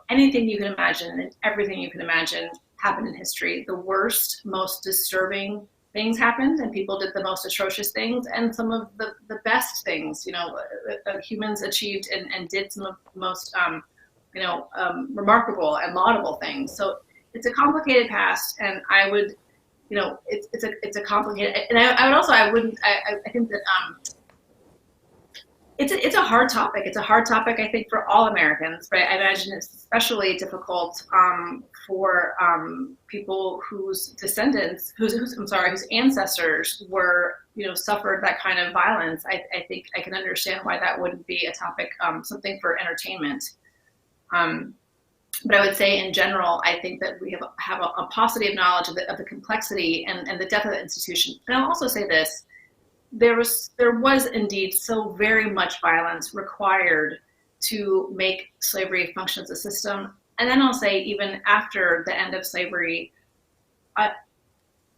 anything you can imagine and everything you can imagine happened in history. The worst, most disturbing things happened, and people did the most atrocious things, and some of the best things, humans achieved and did some of the most, remarkable and laudable things. So it's a complicated past, and I would, it's a complicated, and I think that it's a hard topic. It's a hard topic, I think, for all Americans, right? I imagine it's especially difficult for people whose descendants, whose ancestors were, suffered that kind of violence. I think I can understand why that wouldn't be a topic, something for entertainment. But I would say in general, I think that we have a paucity of knowledge of the complexity and the depth of the institution. And I'll also say this. There was indeed so very much violence required to make slavery function as a system. And then I'll say, even after the end of slavery,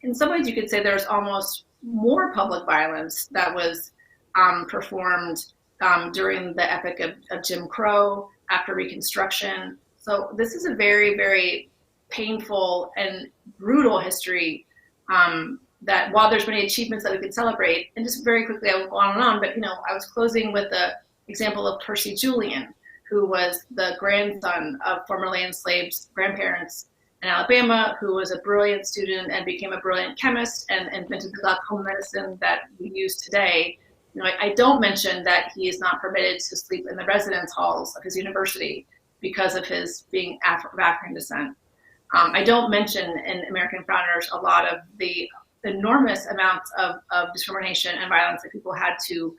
in some ways you could say there's almost more public violence that was performed during the epoch of Jim Crow, after Reconstruction. So this is a very, very painful and brutal history that, while there's many achievements that we can celebrate, and just very quickly, I will go on and on, but I was closing with the example of Percy Julian, who was the grandson of formerly enslaved grandparents in Alabama, who was a brilliant student and became a brilliant chemist and invented the glaucoma medicine that we use today. I don't mention that he is not permitted to sleep in the residence halls of his university because of his being of African descent. I don't mention in American Founders a lot of the enormous amounts of discrimination and violence that people had to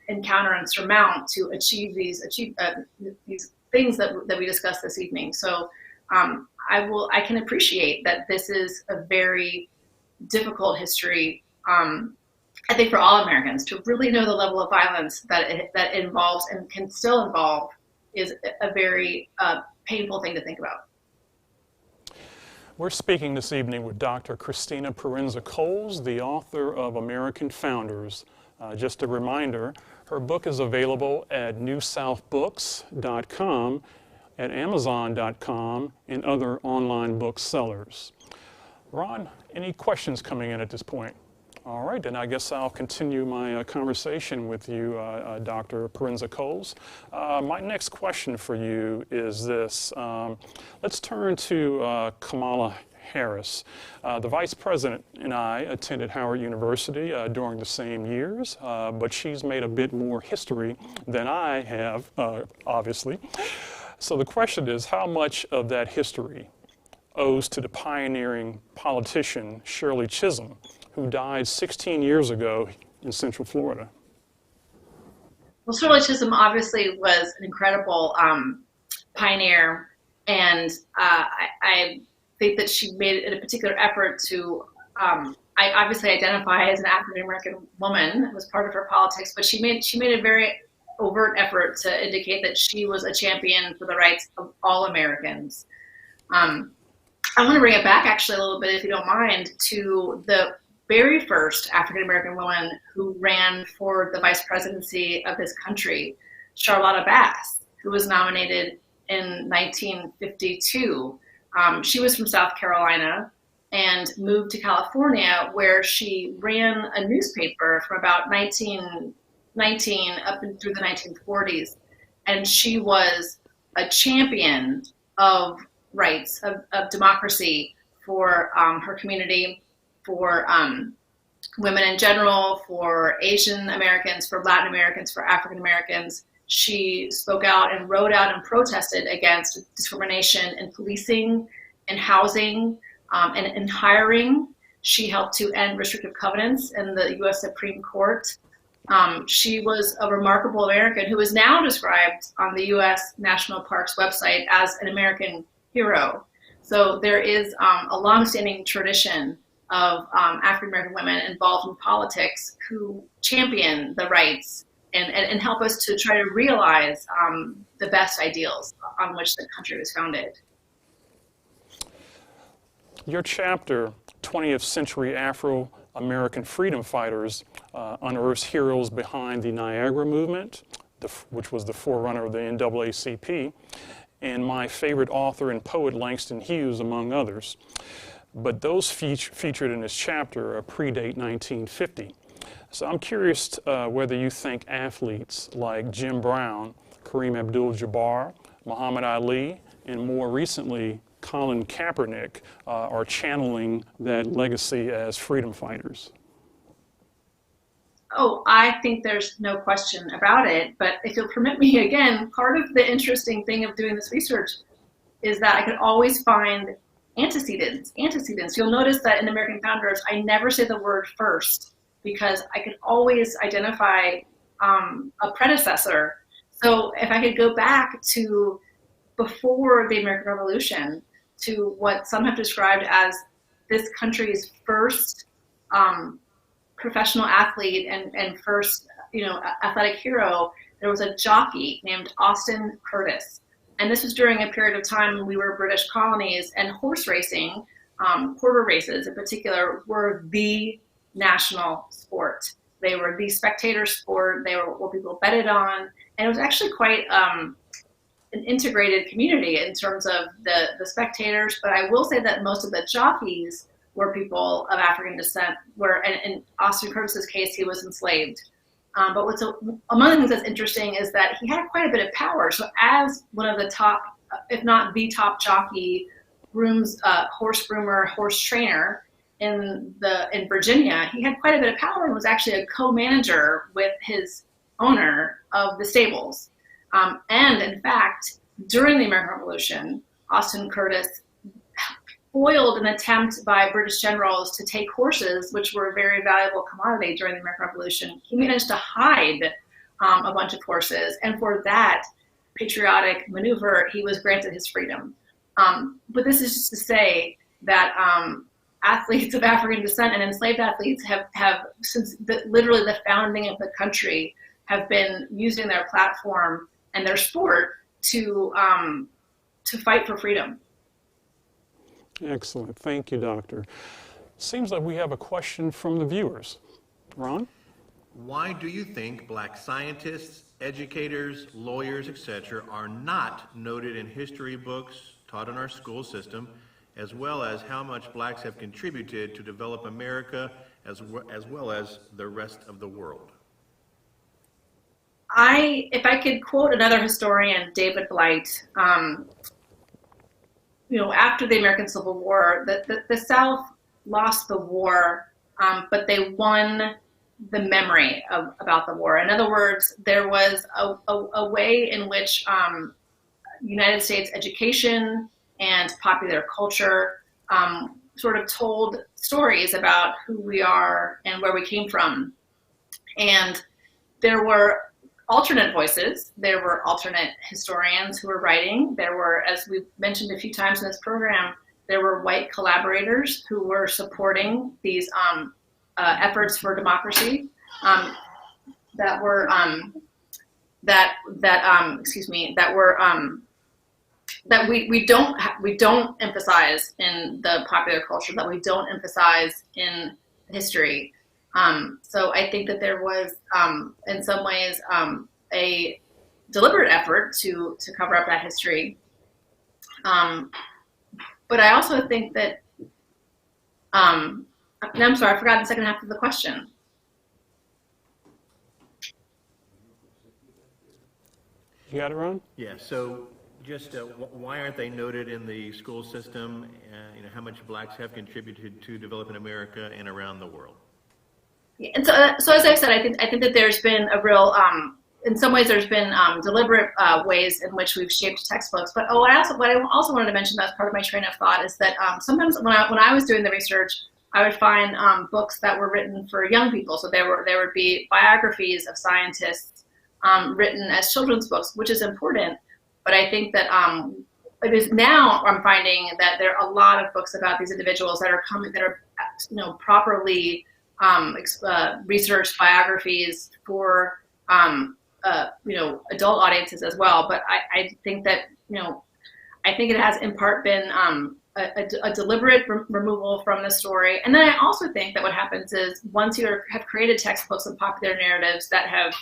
encounter and surmount to achieve these things that we discussed this evening. So I can appreciate that this is a very difficult history. I think for all Americans to really know the level of violence that involves and can still involve is a very painful thing to think about. We're speaking this evening with Dr. Christina Proenza-Coles, the author of American Founders. Just a reminder, her book is available at newsouthbooks.com, at amazon.com, and other online booksellers. Ron, any questions coming in at this point? All right, then I guess I'll continue my conversation with you, Dr. Proenza-Coles. My next question for you is this. Let's turn to Kamala Harris. The Vice President and I attended Howard University during the same years, but she's made a bit more history than I have, obviously. So the question is, how much of that history owes to the pioneering politician Shirley Chisholm, who died 16 years ago in Central Florida? Well, Shirley Chisholm obviously was an incredible pioneer, and I think that she made it a particular effort to, I obviously identify as an African-American woman. It was part of her politics, but she made a very overt effort to indicate that she was a champion for the rights of all Americans. I want to bring it back actually a little bit, if you don't mind, to the very first African-American woman who ran for the vice presidency of this country, Charlotta Bass, who was nominated in 1952. She was from South Carolina and moved to California, where she ran a newspaper from about 1919 up through the 1940s. And she was a champion of rights, of democracy for her community, for women in general, for Asian Americans, for Latin Americans, for African Americans. She spoke out and wrote out and protested against discrimination in policing and housing and in hiring. She helped to end restrictive covenants in the U.S. Supreme Court. She was a remarkable American who is now described on the U.S. National Parks website as an American hero. So there is a longstanding tradition of African-American women involved in politics who champion the rights and help us to try to realize the best ideals on which the country was founded. Your chapter, 20th Century Afro-American Freedom Fighters, unearths heroes behind the Niagara Movement, which was the forerunner of the NAACP, and my favorite author and poet, Langston Hughes, among others. But those featured in this chapter predate 1950. So I'm curious whether you think athletes like Jim Brown, Kareem Abdul-Jabbar, Muhammad Ali, and more recently, Colin Kaepernick are channeling that legacy as freedom fighters. Oh, I think there's no question about it. But if you'll permit me again, part of the interesting thing of doing this research is that I could always find antecedents. You'll notice that in American Founders, I never say the word first because I could always identify a predecessor. So if I could go back to before the American Revolution, to what some have described as this country's first professional athlete and first, athletic hero, there was a jockey named Austin Curtis. And this was during a period of time when we were British colonies, and horse racing, quarter races in particular, were the national sport. They were the spectator sport. They were what people betted on. And it was actually quite an integrated community in terms of the spectators. But I will say that most of the jockeys were people of African descent, and in Austin Curtis's case, he was enslaved. But among the things that's interesting is that he had quite a bit of power. So as one of the top, if not the top jockey, horse groomer, horse trainer in Virginia, he had quite a bit of power and was actually a co-manager with his owner of the stables. And in fact, during the American Revolution, Austin Curtis foiled an attempt by British generals to take horses, which were a very valuable commodity during the American Revolution. He managed to hide a bunch of horses, and for that patriotic maneuver, he was granted his freedom. But this is just to say that athletes of African descent and enslaved athletes have since literally the founding of the country, have been using their platform and their sport to fight for freedom. Excellent. Thank you, Doctor. Seems like we have a question from the viewers. Ron? Why do you think black scientists, educators, lawyers, etc. are not noted in history books taught in our school system, as well as how much blacks have contributed to develop America as well as the rest of the world? If I could quote another historian, David Blight, after the American Civil War, the South lost the war, but they won the memory about the war. In other words, there was a way in which United States education and popular culture sort of told stories about who we are and where we came from. And there were alternate voices. There were alternate historians who were writing. There were, as we've mentioned a few times in this program, there were white collaborators who were supporting these efforts for democracy that we don't emphasize in the popular culture, that we don't emphasize in history. So I think that there was, in some ways, a deliberate effort to cover up that history. But I also think that, I'm sorry, I forgot the second half of the question. You got it, Ron? Yeah, so just why aren't they noted in the school system? How much blacks have contributed to developing America and around the world? And so as I've said, I think that there's been a real, in some ways, there's been deliberate ways in which we've shaped textbooks. But what I also wanted to mention, that's part of my train of thought, is that sometimes when I was doing the research, I would find books that were written for young people. So there would be biographies of scientists written as children's books, which is important. But I think that it is now I'm finding that there are a lot of books about these individuals that are properly researched biographies for adult audiences as well. But I think that I think it has in part been a deliberate removal from the story. And then I also think that what happens is once you have created textbooks and popular narratives that have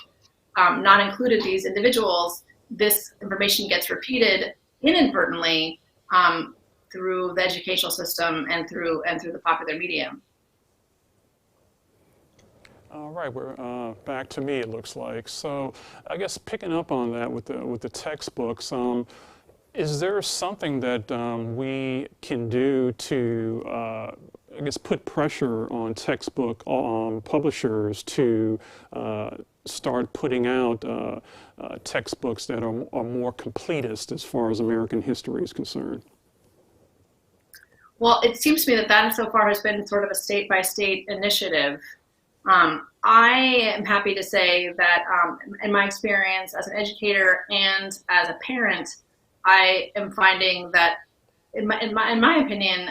not included these individuals, this information gets repeated inadvertently through the educational system and through the popular media. All right, we're back to me, it looks like. So I guess picking up on that with the textbooks, is there something that we can do to, I guess, put pressure on textbook publishers to start putting out textbooks that are more completist as far as American history is concerned? Well, it seems to me that so far has been sort of a state-by-state initiative. I am happy to say that in my experience as an educator and as a parent, I am finding that, in my opinion,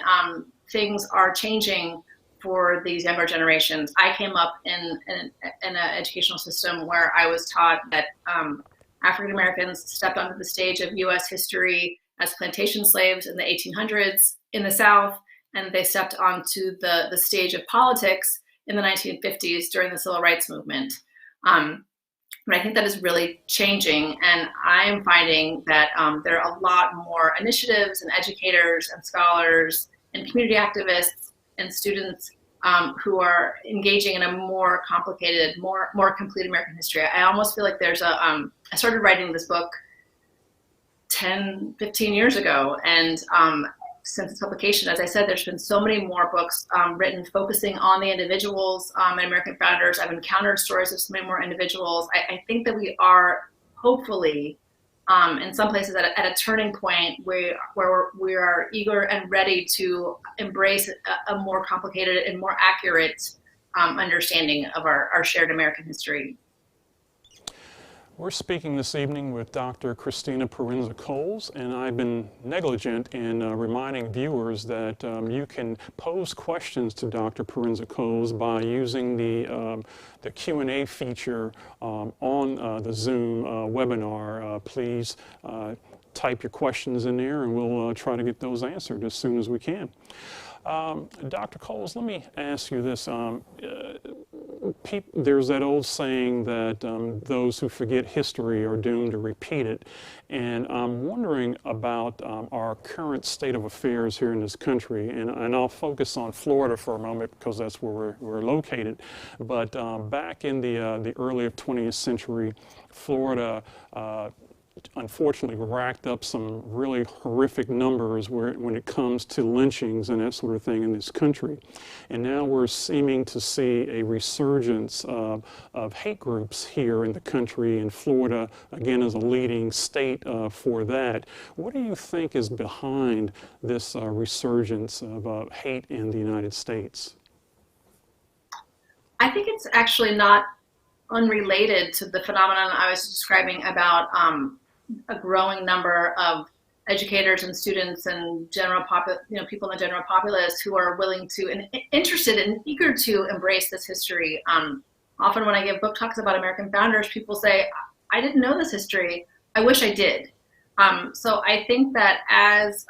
things are changing for these younger generations. I came up in an educational system where I was taught that African Americans stepped onto the stage of U.S. history as plantation slaves in the 1800s in the South, and they stepped onto the stage of politics in the 1950s during the Civil Rights Movement. But I think that is really changing, and I'm finding that there are a lot more initiatives and educators and scholars and community activists and students who are engaging in a more complicated, more complete American history. I almost feel like there's I started writing this book 10, 15 years ago, and since its publication, as I said, there's been so many more books written focusing on the individuals and American founders. I've encountered stories of so many more individuals. I think that we are hopefully in some places at a turning point where we are eager and ready to embrace a more complicated and more accurate understanding of our shared American history. We're speaking this evening with Dr. Christina Proenza-Coles, and I've been negligent in reminding viewers that you can pose questions to Dr. Proenza-Coles by using the Q&A feature on the Zoom webinar. Please type your questions in there, and we'll try to get those answered as soon as we can. Dr. Coles, let me ask you this. There's that old saying that those who forget history are doomed to repeat it. And I'm wondering about our current state of affairs here in this country. And I'll focus on Florida for a moment because that's where we're located. But back in the early 20th century, Florida unfortunately racked up some really horrific numbers when it comes to lynchings and that sort of thing in this country. And now we're seeming to see a resurgence of hate groups here in the country, and Florida, again, is a leading state for that. What do you think is behind this resurgence of hate in the United States? I think it's actually not unrelated to the phenomenon I was describing about a growing number of educators and students and people in the general populace who are willing to and interested and eager to embrace this history. Often when I give book talks about American founders, people say, I didn't know this history. I wish I did. So I think that as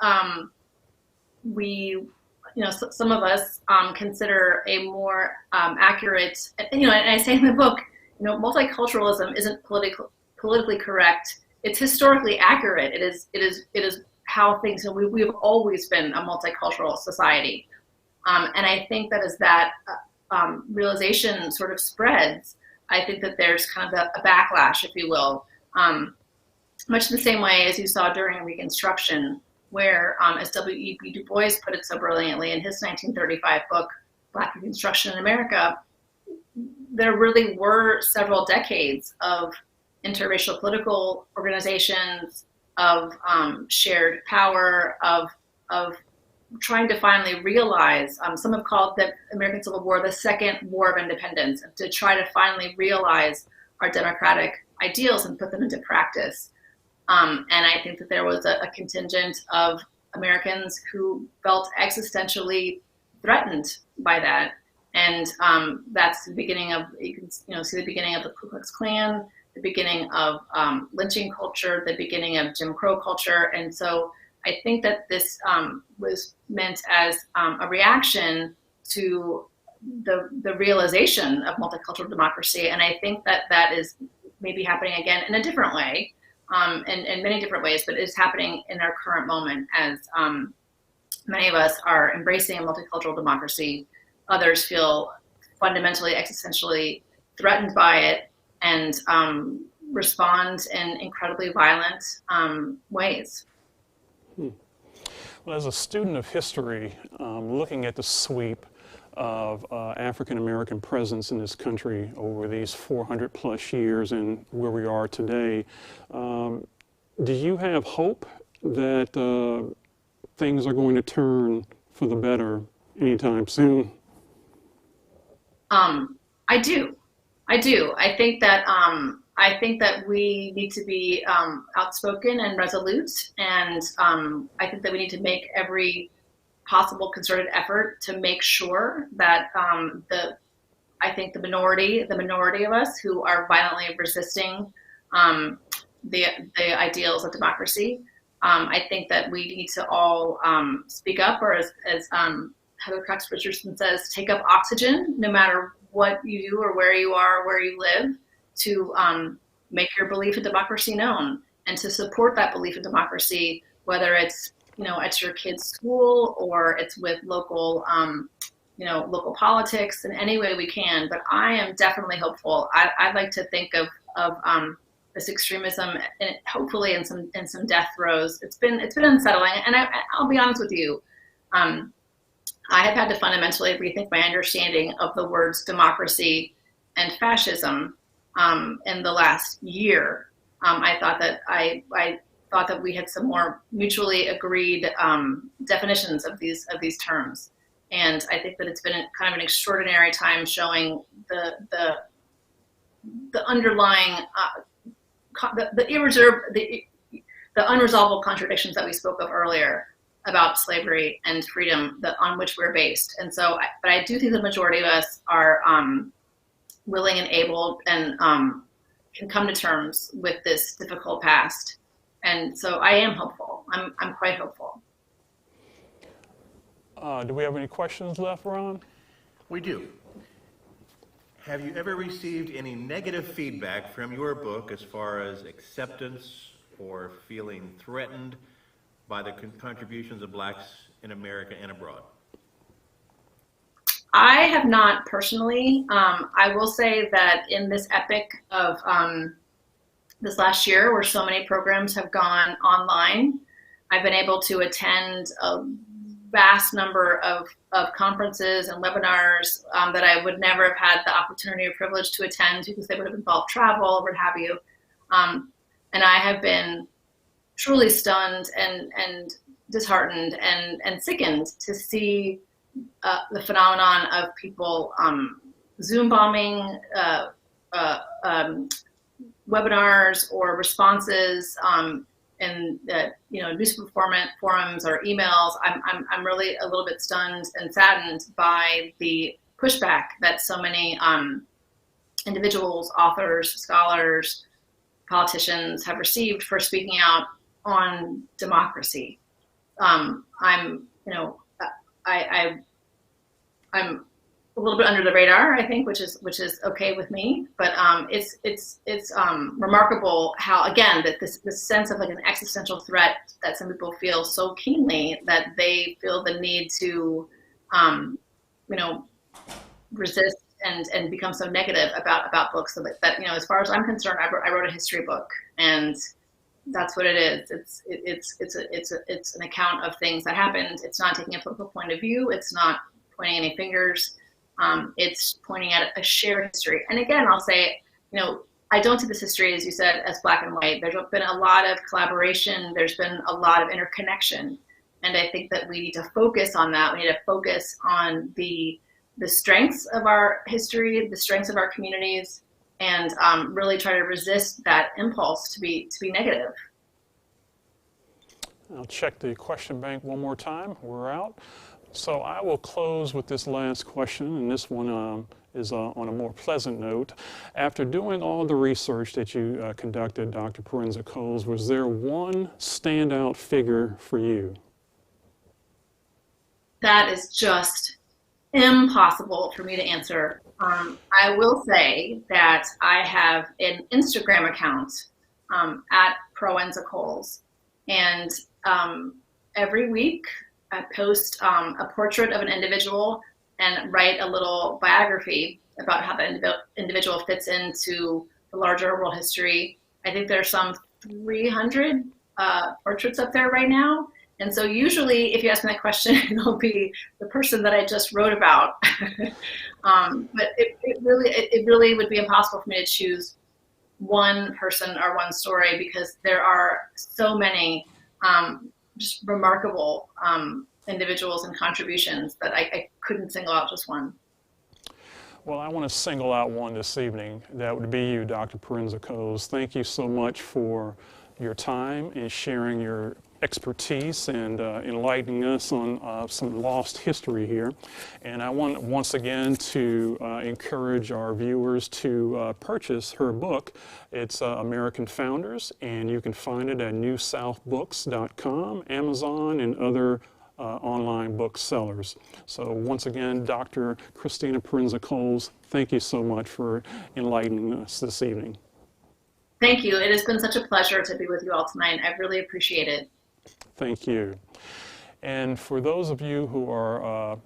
some of us consider a more accurate, and I say in the book, multiculturalism isn't politically correct. It's historically accurate. It is how things. We've always been a multicultural society, and I think that as that realization sort of spreads, I think that there's kind of a backlash, if you will, much the same way as you saw during Reconstruction, where, as W.E.B. Du Bois put it so brilliantly in his 1935 book, Black Reconstruction in America, there really were several decades of interracial political organizations, of shared power, of trying to finally realize, some have called the American Civil War the Second War of Independence, to try to finally realize our democratic ideals and put them into practice. And I think that there was a contingent of Americans who felt existentially threatened by that. And that's the beginning of, you can see the beginning of the Ku Klux Klan, the beginning of lynching culture, the beginning of Jim Crow culture. And so I think that this was meant as a reaction to the realization of multicultural democracy. And I think that that is maybe happening again in a different way, in many different ways, but it's happening in our current moment as many of us are embracing a multicultural democracy. Others feel fundamentally, existentially threatened by it, and respond in incredibly violent ways. Well, as a student of history, looking at the sweep of African American presence in this country over these 400 plus years and where we are today, do you have hope that things are going to turn for the better anytime soon? I do. I think that we need to be outspoken and resolute, and I think that we need to make every possible concerted effort to make sure that the minority of us who are violently resisting the ideals of democracy, I think that we need to all speak up, or as Heather Cox Richardson says, take up oxygen, no matter what you do or where you are, or where you live, to make your belief in democracy known and to support that belief in democracy, whether it's at your kid's school or it's with local local politics in any way we can. But I am definitely hopeful. I'd like to think of this extremism, and hopefully in some death throes. It's been unsettling, and I'll be honest with you. I have had to fundamentally rethink my understanding of the words democracy and fascism in the last year. I thought that we had some more mutually agreed definitions of these terms, and I think that it's been kind of an extraordinary time showing the underlying the unresolvable contradictions that we spoke of earlier about slavery and freedom on which we're based. And so, but I do think the majority of us are willing and able and can come to terms with this difficult past. And so I am hopeful. I'm quite hopeful. Do we have any questions left, Ron? We do. Have you ever received any negative feedback from your book as far as acceptance or feeling threatened by the contributions of blacks in America and abroad? I have not personally. I will say that in this epic of this last year, where so many programs have gone online, I've been able to attend a vast number of conferences and webinars that I would never have had the opportunity or privilege to attend because they would have involved travel or what have you. And I have been truly stunned and disheartened and sickened to see the phenomenon of people Zoom bombing webinars or responses in newspaper forums or emails. I'm really a little bit stunned and saddened by the pushback that so many individuals, authors, scholars, politicians have received for speaking out on democracy. I'm a little bit under the radar, I think, which is okay with me. But it's remarkable how, again, that this sense of like an existential threat that some people feel so keenly that they feel the need to, resist and become so negative about books. So that as far as I'm concerned, I wrote a history book, and that's what it is. It's an account of things that happened. It's not taking a political point of view. It's not pointing any fingers. It's pointing at a shared history. And again, I'll say, I don't see this history, as you said, as black and white. There's been a lot of collaboration. There's been a lot of interconnection. And I think that we need to focus on that. We need to focus on the strengths of our history, the strengths of our communities, and really try to resist that impulse to be negative. I'll check the question bank one more time. We're out. So I will close with this last question, and this one is on a more pleasant note. After doing all the research that you conducted, Dr. Proenza-Coles, was there one standout figure for you? That is just impossible for me to answer. I will say that I have an Instagram account at Prowinza-Coles, and every week I post a portrait of an individual and write a little biography about how the individual fits into the larger world history. I think there's some 300 portraits up there right now. And so usually if you ask me that question, it'll be the person that I just wrote about. But it really would be impossible for me to choose one person or one story, because there are so many just remarkable individuals and contributions that I couldn't single out just one. Well, I want to single out one this evening. That would be you, Dr. Proenza-Coles. Thank you so much for your time and sharing your expertise and enlightening us on some lost history here. And I want once again to encourage our viewers to purchase her book. It's American Founders, and you can find it at newsouthbooks.com, Amazon, and other online booksellers. So once again, Dr. Christina Proenza-Coles, thank you so much for enlightening us this evening. Thank you. It has been such a pleasure to be with you all tonight. I really appreciate it. Thank you. And for those of you who are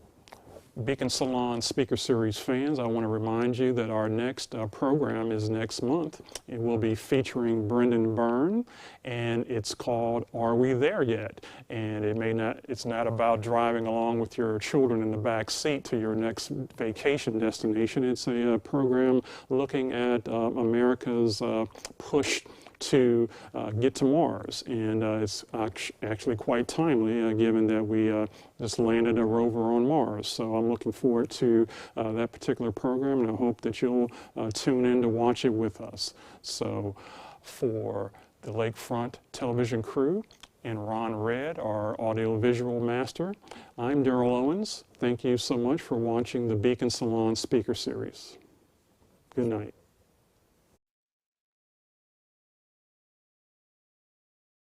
Beacon Salon Speaker Series fans, I want to remind you that our next program is next month. It will be featuring Brendan Byrne, and it's called Are We There Yet? And it's not about driving along with your children in the back seat to your next vacation destination. It's a program looking at America's push to get to Mars. And it's actually quite timely given that we just landed a rover on Mars. So I'm looking forward to that particular program, and I hope that you'll tune in to watch it with us. So for the Lakefront television crew and Ron Red, our audiovisual master, I'm Daryl Owens. Thank you so much for watching the Beacon Salon Speaker Series. Good night.